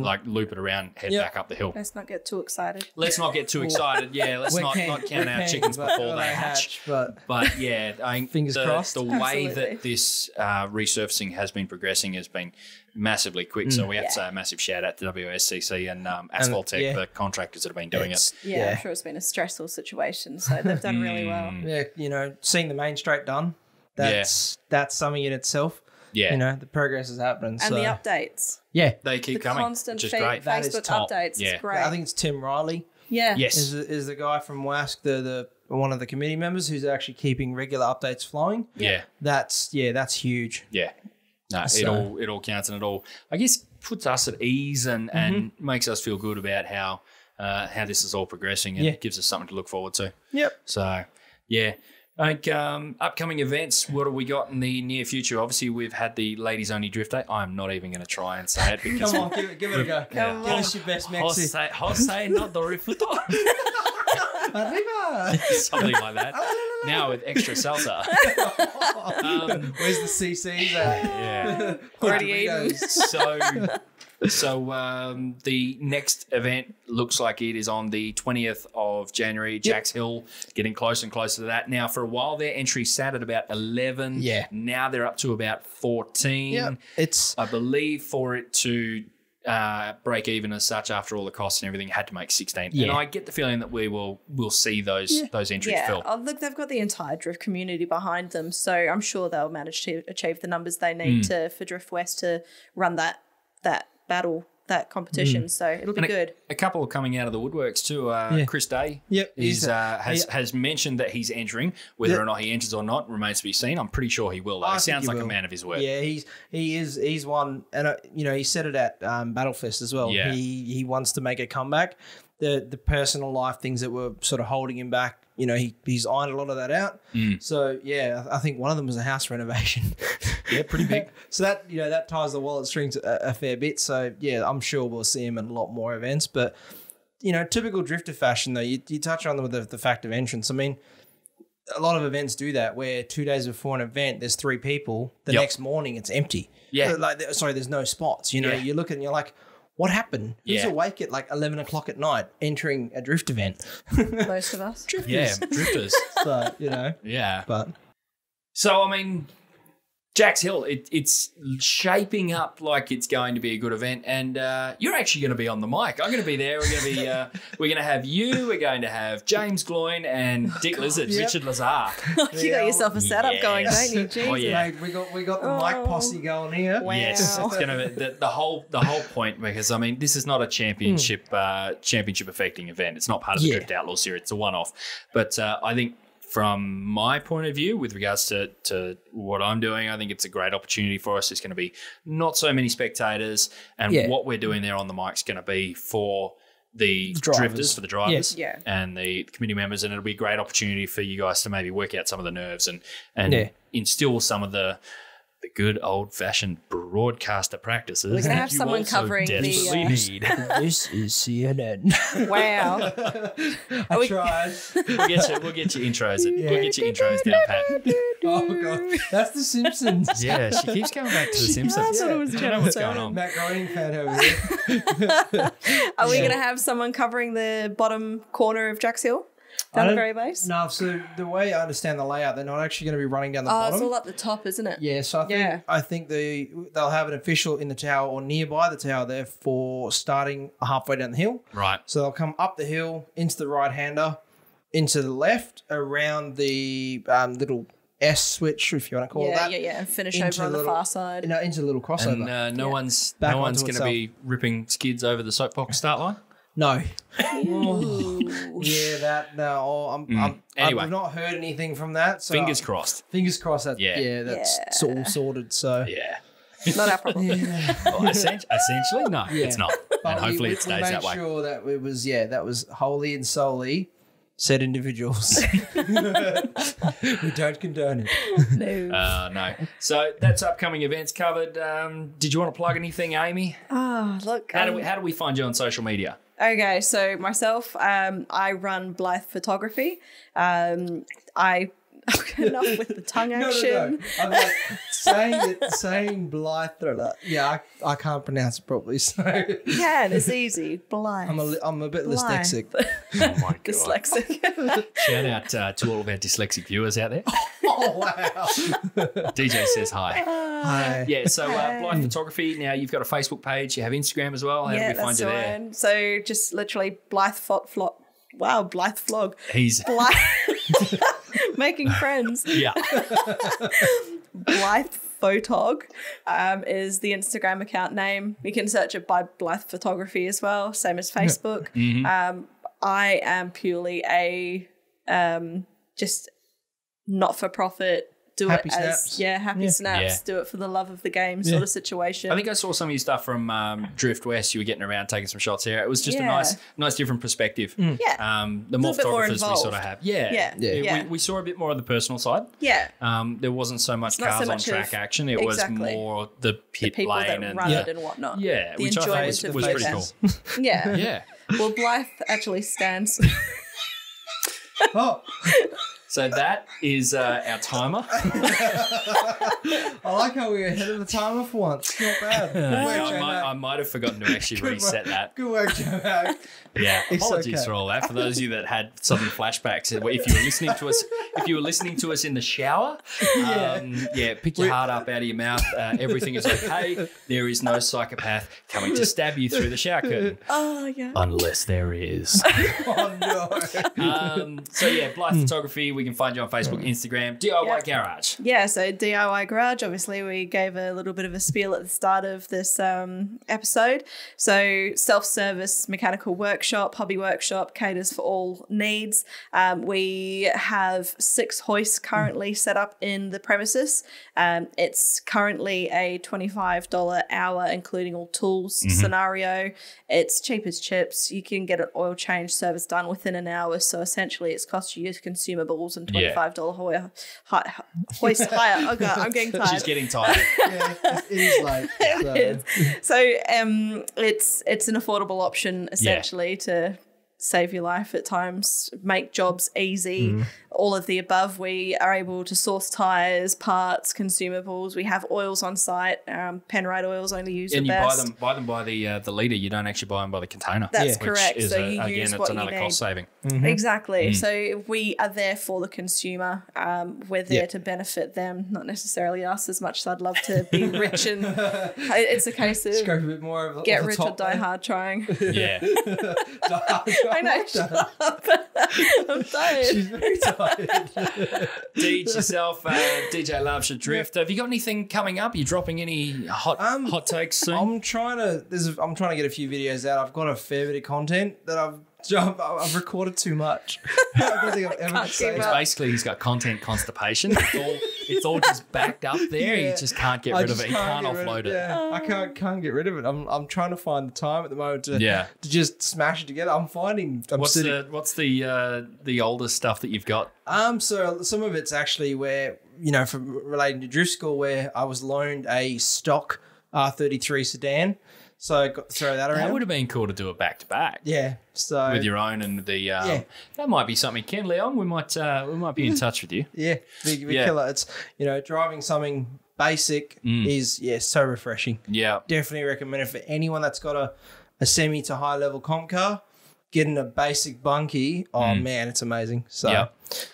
[SPEAKER 1] like loop it around, head back up the hill.
[SPEAKER 2] Let's not get too excited.
[SPEAKER 1] Let's not get too excited. Yeah, let's not count our chickens before they hatch. But yeah, I think
[SPEAKER 3] fingers crossed.
[SPEAKER 1] The way that this resurfacing has been progressing has been massively quick. So we have to say a massive shout out to WSCC and Asphalt Tech, the contractors that have been doing it.
[SPEAKER 2] Yeah, I'm sure it's been a stressful situation. So they've done really well.
[SPEAKER 3] Yeah, you know, seeing the main straight done, that's something in itself.
[SPEAKER 1] Yeah.
[SPEAKER 3] You know, the progress is happening.
[SPEAKER 2] And the updates.
[SPEAKER 3] Yeah.
[SPEAKER 1] They keep coming,
[SPEAKER 2] constant
[SPEAKER 1] which is great.
[SPEAKER 2] Facebook updates. It's great.
[SPEAKER 3] I think it's Tim Riley.
[SPEAKER 2] Yeah.
[SPEAKER 1] Yes.
[SPEAKER 3] Is the guy from WASC, the one of the committee members who's actually keeping regular updates flowing.
[SPEAKER 1] Yeah.
[SPEAKER 3] That's huge.
[SPEAKER 1] Yeah. No, it all counts, and it all, I guess, puts us at ease and makes us feel good about how this is all progressing, and it gives us something to look forward to.
[SPEAKER 3] Yep.
[SPEAKER 1] So, yeah. Like upcoming events, what have we got in the near future? Obviously, we've had the Ladies Only Drift Day. I'm not even going to try and say it because
[SPEAKER 3] Come on, give it a go. Give us your best Mexi.
[SPEAKER 1] Josei No-Dorifuto.
[SPEAKER 3] Arriba.
[SPEAKER 1] Something like that. Now with extra salsa.
[SPEAKER 3] Where's the CCs at?
[SPEAKER 1] Yeah.
[SPEAKER 2] Already eaten.
[SPEAKER 1] So the next event looks like it is on the 20th of January, Jacks Hill, getting closer and closer to that. Now, for a while, their entry sat at about 11.
[SPEAKER 3] Yeah.
[SPEAKER 1] Now they're up to about 14.
[SPEAKER 3] Yeah. It's,
[SPEAKER 1] I believe, for it to break even as such after all the costs and everything, had to make 16.
[SPEAKER 3] Yeah.
[SPEAKER 1] And I get the feeling that we'll see those entries fill.
[SPEAKER 2] Oh, look, they've got the entire drift community behind them, so I'm sure they'll manage to achieve the numbers they need for DriftWest to run that battle, that competition. So it'll be good.
[SPEAKER 1] A couple coming out of the woodworks too. Chris Day has mentioned that he's entering. Whether or not he enters or not remains to be seen. I'm pretty sure he will, though. He sounds like a man of his word.
[SPEAKER 3] Yeah, he's one, and he said it at Battlefest as well.
[SPEAKER 1] Yeah.
[SPEAKER 3] He wants to make a comeback. The personal life things that were sort of holding him back, you know, he's ironed a lot of that out. So yeah, I think one of them was a house renovation.
[SPEAKER 1] Yeah, pretty big.
[SPEAKER 3] So that ties the wallet strings a fair bit. So yeah, I'm sure we'll see him at a lot more events. But you know, typical drifter fashion though, you touch on with the fact of entrance. I mean, a lot of events do that where 2 days before an event there's 3 people. The next morning it's empty. Yeah, there's no spots. You know, you look and you're like, what happened? Who's awake at like 11 o'clock at night entering a drift event?
[SPEAKER 2] Most of us.
[SPEAKER 3] Drifters.
[SPEAKER 1] Yeah, drifters.
[SPEAKER 3] So, you know.
[SPEAKER 1] Yeah.
[SPEAKER 3] But
[SPEAKER 1] so, I mean, Jacks Hill, it's shaping up like it's going to be a good event, and you're actually going to be on the mic. I'm going to be there. We're going to be. We're going to have you. We're going to have James Gloyne and Dick Lizard, Richard Lazar.
[SPEAKER 2] You got yourself a setup going, don't you? Jesus.
[SPEAKER 1] Oh yeah,
[SPEAKER 3] mate, we got the mic posse going here.
[SPEAKER 2] Wow.
[SPEAKER 1] Yes, it's going to be the whole point, because I mean this is not a championship affecting event. It's not part of the Drift Outlaw series. It's a one-off, but I think, from my point of view, with regards to what I'm doing, I think it's a great opportunity for us. There's going to be not so many spectators, and what we're doing there on the mic is going to be for the drifters, for the drivers, and the committee members, and it'll be a great opportunity for you guys to maybe work out some of the nerves and instill some of the good old-fashioned broadcaster practices.
[SPEAKER 2] We're going to have someone covering the...
[SPEAKER 1] need.
[SPEAKER 3] This is CNN.
[SPEAKER 2] Wow.
[SPEAKER 3] I tried.
[SPEAKER 1] We'll get your intros. We'll get your intros down, Pat.
[SPEAKER 3] Oh, God. That's The Simpsons.
[SPEAKER 1] Yeah, she keeps going back to The Simpsons.
[SPEAKER 2] That's what it was
[SPEAKER 1] I don't know what's going on.
[SPEAKER 3] Matt Groening fan over here.
[SPEAKER 2] Are we going to have someone covering the bottom corner of Jacks Hill? Down the very base?
[SPEAKER 3] No, so the way I understand the layout, they're not actually going to be running down the bottom.
[SPEAKER 2] Oh, it's all up the top, isn't it?
[SPEAKER 3] Yeah, so I think they'll have an official in the tower or nearby the tower there for starting halfway down the hill.
[SPEAKER 1] Right.
[SPEAKER 3] So they'll come up the hill, into the right-hander, into the left, around the little S switch, if you want to call it that.
[SPEAKER 2] Yeah, and finish over on the far side.
[SPEAKER 3] No, into the little crossover.
[SPEAKER 1] And no one's going to be ripping skids over the soapbox start line?
[SPEAKER 3] No. Anyway, I've not heard anything from that. So
[SPEAKER 1] fingers crossed.
[SPEAKER 3] Fingers crossed. That's all sorted. So
[SPEAKER 2] not our problem.
[SPEAKER 1] Well, essentially, no, it's not.
[SPEAKER 3] But
[SPEAKER 1] and hopefully it stays that way.
[SPEAKER 3] We made sure that it was that was wholly and solely said individuals. We don't condone it.
[SPEAKER 2] No.
[SPEAKER 1] No. So that's upcoming events covered. Did you want to plug anything, Amy?
[SPEAKER 2] Oh, look.
[SPEAKER 1] How do we find you on social media?
[SPEAKER 2] Okay, so myself, I run Blythe Photography. Enough with the tongue action.
[SPEAKER 3] No. I'm like saying Blythe. Yeah, I can't pronounce it properly. So
[SPEAKER 2] You can, it's easy. Blythe.
[SPEAKER 3] I'm a bit
[SPEAKER 2] Blythe.
[SPEAKER 3] dyslexic.
[SPEAKER 1] Oh my God.
[SPEAKER 2] Dyslexic.
[SPEAKER 1] Shout out to all of our dyslexic viewers out there.
[SPEAKER 3] Oh wow!
[SPEAKER 1] DJ says hi.
[SPEAKER 3] Hi.
[SPEAKER 1] Yeah, so Blythe Photography. Now you've got a Facebook page. You have Instagram as well. How do we find you there?
[SPEAKER 2] Right. So just literally Blythe Blythe vlog.
[SPEAKER 1] He's
[SPEAKER 2] Blythe making friends.
[SPEAKER 1] yeah.
[SPEAKER 2] Blythe Photog is the Instagram account name. You can search it by Blythe Photography as well, same as Facebook. I am purely a just not-for-profit, do
[SPEAKER 3] Happy
[SPEAKER 2] it as
[SPEAKER 3] snaps.
[SPEAKER 2] happy snaps,
[SPEAKER 1] Yeah.
[SPEAKER 2] do it for the love of the game sort of situation.
[SPEAKER 1] I think I saw some of your stuff from DriftWest. You were getting around, taking some shots here. It was just a
[SPEAKER 2] Yeah.
[SPEAKER 1] nice different perspective.
[SPEAKER 2] Yeah.
[SPEAKER 1] The more
[SPEAKER 2] A little bit more
[SPEAKER 1] photographers we sort of
[SPEAKER 2] involved.
[SPEAKER 1] have. Yeah. We saw a bit more of the personal side.
[SPEAKER 2] Yeah.
[SPEAKER 1] There wasn't so much
[SPEAKER 2] not so
[SPEAKER 1] cars on
[SPEAKER 2] much
[SPEAKER 1] track
[SPEAKER 2] of-
[SPEAKER 1] action. It
[SPEAKER 2] exactly.
[SPEAKER 1] was more the
[SPEAKER 2] The
[SPEAKER 1] pit
[SPEAKER 2] people
[SPEAKER 1] lane
[SPEAKER 2] that
[SPEAKER 1] and
[SPEAKER 2] run it and whatnot.
[SPEAKER 1] yeah,
[SPEAKER 2] The
[SPEAKER 1] which I thought
[SPEAKER 2] enjoyment
[SPEAKER 1] was
[SPEAKER 2] of
[SPEAKER 1] pretty
[SPEAKER 2] the
[SPEAKER 1] cool.
[SPEAKER 2] event. Yeah.
[SPEAKER 1] Yeah.
[SPEAKER 2] Well, Blythe actually stands.
[SPEAKER 3] Oh,
[SPEAKER 1] So that is our timer.
[SPEAKER 3] I like how we're ahead of the timer for once. Not bad. Good work,
[SPEAKER 1] I
[SPEAKER 3] J-Mac.
[SPEAKER 1] might have forgotten to actually reset that.
[SPEAKER 3] Good work, J-Mac.
[SPEAKER 1] Yeah,
[SPEAKER 3] It's
[SPEAKER 1] apologies
[SPEAKER 3] okay.
[SPEAKER 1] for all that. For those of you that had sudden flashbacks, if you were listening to us in the shower, pick your heart up out of your mouth. Everything is okay. There is no psychopath coming to stab you through the shower curtain,
[SPEAKER 2] Oh, yeah.
[SPEAKER 1] unless there is.
[SPEAKER 3] Oh no.
[SPEAKER 1] So yeah, Blythe Photography. We can find you on Facebook, Instagram, DIY Garage.
[SPEAKER 2] Yeah, so DIY Garage, obviously we gave a little bit of a spiel at the start of this episode. So self-service mechanical workshop, hobby workshop, caters for all needs. We have 6 hoists currently set up in the premises. It's currently a $25 hour, including all tools scenario. It's cheap as chips. You can get an oil change service done within an hour. So essentially it's cost you your consumables and $25 hoist hire. Oh God, I'm getting tired.
[SPEAKER 1] She's getting tired.
[SPEAKER 3] Yeah, it is late. So.
[SPEAKER 2] It's an affordable option essentially to save your life at times, make jobs easy, all of the above. We are able to source tyres, parts, consumables. We have oils on site. Penrite oils only use
[SPEAKER 1] And
[SPEAKER 2] the
[SPEAKER 1] you
[SPEAKER 2] best.
[SPEAKER 1] buy them by the litre. You don't actually buy them by the container.
[SPEAKER 2] That's
[SPEAKER 1] which
[SPEAKER 2] correct.
[SPEAKER 1] Is
[SPEAKER 2] So you
[SPEAKER 1] again,
[SPEAKER 2] use
[SPEAKER 1] it's
[SPEAKER 2] what you
[SPEAKER 1] another
[SPEAKER 2] need.
[SPEAKER 1] cost saving.
[SPEAKER 2] Exactly. So we are there for the consumer. We're there to benefit them, not necessarily us as much as I'd love to be rich. And it's a case of
[SPEAKER 3] Scrape a bit more of
[SPEAKER 2] get
[SPEAKER 3] off the
[SPEAKER 2] rich or
[SPEAKER 3] top
[SPEAKER 2] die
[SPEAKER 3] there.
[SPEAKER 2] hard trying.
[SPEAKER 1] Yeah.
[SPEAKER 2] I know. Shut up. I'm tired.
[SPEAKER 3] She's very tired.
[SPEAKER 1] Deej yourself, DJ Loves Your Drift. Have you got anything coming up? You dropping any hot takes soon?
[SPEAKER 3] I'm trying to get a few videos out. I've got a fair bit of content that I've recorded too much. I don't think I've ever
[SPEAKER 2] Can't
[SPEAKER 3] saved
[SPEAKER 2] keep
[SPEAKER 3] it.
[SPEAKER 2] up.
[SPEAKER 1] Basically, he's got content constipation. It's all just backed up there.
[SPEAKER 3] Yeah.
[SPEAKER 1] He just can't get
[SPEAKER 3] I
[SPEAKER 1] rid of
[SPEAKER 3] just
[SPEAKER 1] it. He can't
[SPEAKER 3] get rid of
[SPEAKER 1] offload it.
[SPEAKER 3] Yeah, I can't get rid of it. I'm trying to find the time at the moment to
[SPEAKER 1] Yeah.
[SPEAKER 3] just smash it together. I'm
[SPEAKER 1] What's the oldest stuff that you've got?
[SPEAKER 3] So some of it's actually where, from relating to drift school, where I was loaned a stock R33 sedan. So I got to throw that around.
[SPEAKER 1] That would have been cool to do it back to back.
[SPEAKER 3] Yeah. So
[SPEAKER 1] With your own and the that might be something. Ken Leon, we might be in touch with you.
[SPEAKER 3] yeah, big
[SPEAKER 1] Yeah.
[SPEAKER 3] killer. It's driving something basic is so refreshing.
[SPEAKER 1] Yeah.
[SPEAKER 3] Definitely recommend it for anyone that's got a semi to high level comp car. Getting a basic bunkie, oh man, it's amazing. So
[SPEAKER 1] Yeah.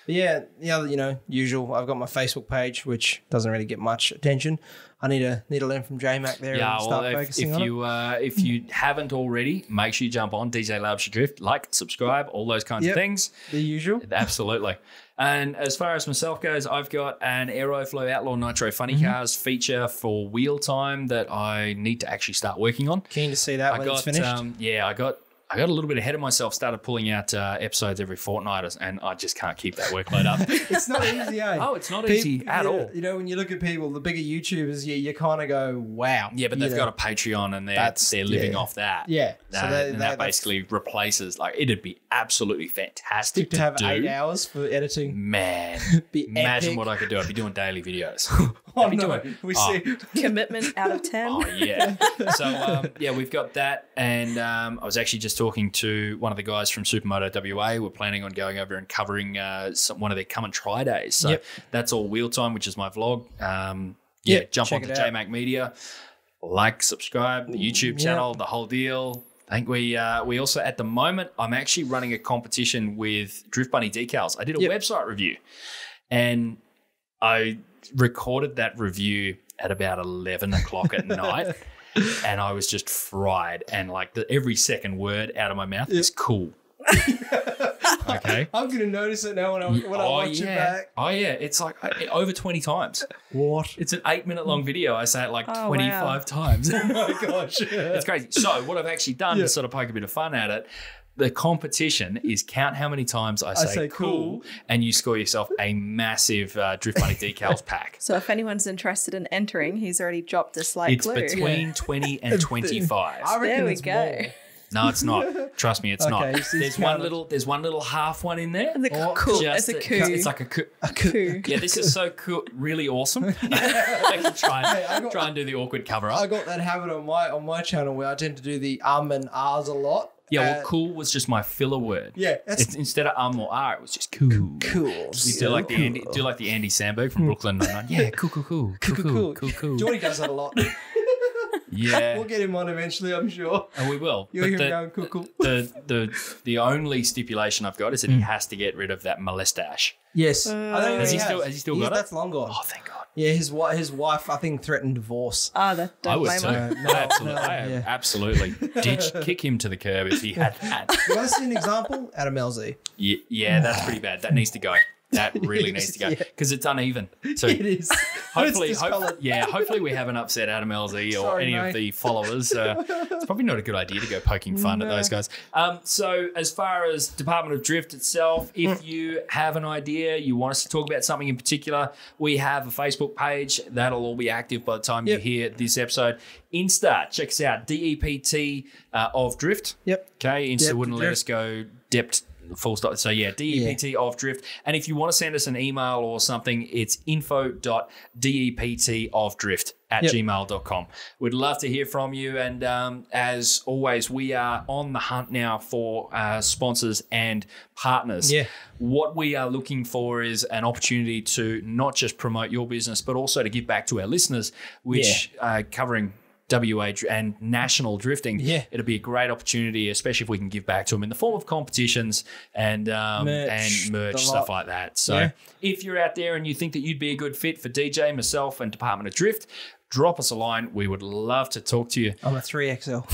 [SPEAKER 3] but yeah, the other, usual. I've got my Facebook page, which doesn't really get much attention. I need to learn from J-Mac there
[SPEAKER 1] Yeah,
[SPEAKER 3] and start
[SPEAKER 1] well,
[SPEAKER 3] focusing on it.
[SPEAKER 1] if you haven't already, make sure you jump on DJ Loves Your Drift, like, subscribe, all those kinds of things.
[SPEAKER 3] The usual.
[SPEAKER 1] Absolutely. And as far as myself goes, I've got an Aeroflow Outlaw Nitro Funny Cars feature for wheel time that I need to actually start working on.
[SPEAKER 3] Keen to see that when it's finished.
[SPEAKER 1] I got I got a little bit ahead of myself, started pulling out episodes every fortnight, and I just can't keep that workload up.
[SPEAKER 3] It's not easy, eh?
[SPEAKER 1] Oh, it's not easy at all.
[SPEAKER 3] You know, when you look at people, the bigger YouTubers, you kind of go, wow.
[SPEAKER 1] Yeah, but they've got a Patreon and they're living off that.
[SPEAKER 3] Yeah.
[SPEAKER 1] And that basically replaces, like, it'd be absolutely fantastic
[SPEAKER 3] to have
[SPEAKER 1] do.
[SPEAKER 3] 8 hours for editing.
[SPEAKER 1] Man,
[SPEAKER 3] Be
[SPEAKER 1] imagine
[SPEAKER 3] epic.
[SPEAKER 1] what I could do. I'd be doing daily videos.
[SPEAKER 3] Oh,
[SPEAKER 1] I'd be
[SPEAKER 3] no.
[SPEAKER 1] doing-
[SPEAKER 3] We
[SPEAKER 1] oh,
[SPEAKER 3] see.
[SPEAKER 2] Commitment out of 10.
[SPEAKER 1] Oh, yeah. So, yeah, we've got that. And I was actually just talking to one of the guys from Supermoto WA. We're planning on going over and covering one of their come and try days. So that's all wheel time, which is my vlog. Jump onto JMac Media, like, subscribe, the YouTube channel, the whole deal. I think we also, at the moment, I'm actually running a competition with Drift Bunny decals. I did a website review, and I recorded that review at about 11 o'clock at night, and I was just fried. And like every second word out of my mouth is cool. Okay,
[SPEAKER 3] I'm going to notice it now when I watch it back.
[SPEAKER 1] Oh yeah, it's like over 20 times.
[SPEAKER 3] What?
[SPEAKER 1] It's an 8-minute long video. I say it like 25 times.
[SPEAKER 3] Oh my gosh.
[SPEAKER 1] It's crazy. So what I've actually done to sort of poke a bit of fun at it, the competition is count how many times I say cool, and you score yourself a massive Drift Bunny decals pack.
[SPEAKER 2] So if anyone's interested in entering, he's already dropped a slight
[SPEAKER 1] It's
[SPEAKER 2] clue.
[SPEAKER 1] between 20 and 25.
[SPEAKER 3] I reckon
[SPEAKER 2] There we
[SPEAKER 3] it's
[SPEAKER 2] go.
[SPEAKER 3] more.
[SPEAKER 1] No, it's not. Trust me, it's
[SPEAKER 3] Okay,
[SPEAKER 1] not.
[SPEAKER 3] so
[SPEAKER 1] There's one little half one in there.
[SPEAKER 2] Cool.
[SPEAKER 1] Just
[SPEAKER 2] It's a coup.
[SPEAKER 1] It's like a coup.
[SPEAKER 2] Coup.
[SPEAKER 1] Yeah, this is so cool, really awesome. I can try and do the awkward cover
[SPEAKER 3] I
[SPEAKER 1] up.
[SPEAKER 3] got that habit on my channel where I tend to do the and ahs a lot.
[SPEAKER 1] Yeah, well, cool was just my filler word.
[SPEAKER 3] Yeah,
[SPEAKER 1] It's, instead of or r, it was just cool.
[SPEAKER 3] cool.
[SPEAKER 1] You do like the Andy Samberg from Brooklyn Nine-Nine. Yeah, cool.
[SPEAKER 3] Jordy does that a lot.
[SPEAKER 1] Yeah,
[SPEAKER 3] We'll get him on eventually, I'm sure.
[SPEAKER 1] and we will.
[SPEAKER 3] You'll hear
[SPEAKER 1] But
[SPEAKER 3] him going cool.
[SPEAKER 1] the only stipulation I've got is that he has to get rid of that molestache.
[SPEAKER 3] Yes. I don't think
[SPEAKER 1] Has he
[SPEAKER 3] has.
[SPEAKER 1] still got it?
[SPEAKER 3] That's long gone.
[SPEAKER 1] Oh, thank God.
[SPEAKER 3] Yeah, his wife, I think, threatened divorce.
[SPEAKER 2] Don't
[SPEAKER 1] I would
[SPEAKER 2] blame
[SPEAKER 1] too.
[SPEAKER 2] him.
[SPEAKER 1] I absolutely kick him to the curb if he had that.
[SPEAKER 3] You want to see an example? Adam LZ.
[SPEAKER 1] Yeah, that's pretty bad. That needs to go. That really needs to go because it's uneven. So
[SPEAKER 3] It is.
[SPEAKER 1] hopefully,
[SPEAKER 3] It's discoloured.
[SPEAKER 1] hopefully we haven't upset Adam LZ or
[SPEAKER 3] Sorry,
[SPEAKER 1] any
[SPEAKER 3] mate.
[SPEAKER 1] of the followers. It's probably not a good idea to go poking fun at those guys. So as far as Department of Drift itself, if you have an idea, you want us to talk about something in particular, we have a Facebook page. That'll all be active by the time you hear this episode. Insta, check us out, DEPT of Drift.
[SPEAKER 3] Yep.
[SPEAKER 1] Okay, Insta
[SPEAKER 3] Yep,
[SPEAKER 1] wouldn't let
[SPEAKER 3] Drift.
[SPEAKER 1] us go dept. Full stop. So yeah, DEPT of Drift. And if you want to send us an email or something, it's info.deptofdrift@gmail.com. We'd love to hear from you. And as always, we are on the hunt now for sponsors and partners.
[SPEAKER 3] Yeah.
[SPEAKER 1] What we are looking for is an opportunity to not just promote your business, but also to give back to our listeners, which covering WA and national drifting.
[SPEAKER 3] Yeah.
[SPEAKER 1] It'll be a great opportunity, especially if we can give back to them in the form of competitions and merch, stuff like that. So if you're out there and you think that you'd be a good fit for DJ, myself, and Department of Drift, drop us a line. We would love to talk to you.
[SPEAKER 3] I'm a 3XL.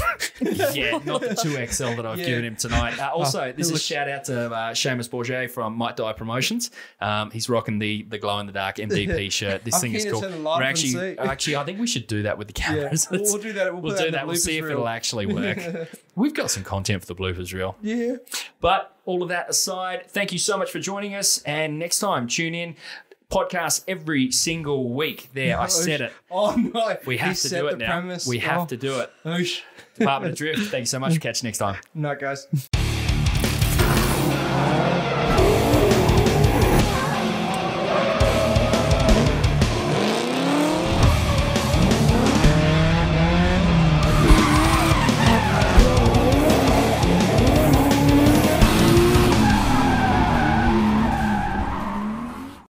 [SPEAKER 1] Yeah, not the 2XL that I've given him tonight. Also, this is a shout out to Seamus Bourget from Might Die Promotions. He's rocking the glow in the dark MDP shirt. This thing is
[SPEAKER 3] keen to
[SPEAKER 1] cool.
[SPEAKER 3] turn the light
[SPEAKER 1] We're
[SPEAKER 3] up and see.
[SPEAKER 1] actually, I think we should do that with the cameras.
[SPEAKER 3] Yeah. We'll do that. We'll
[SPEAKER 1] do that. We'll see if it'll actually work. We've got some content for the bloopers reel.
[SPEAKER 3] Yeah.
[SPEAKER 1] But all of that aside, thank you so much for joining us. And next time, tune in. Podcast every single week. There, I said it.
[SPEAKER 3] Oh no.
[SPEAKER 1] We have to do it now. We have to do it. Department of Drift, thank you so much. Catch you next time.
[SPEAKER 3] No, guys.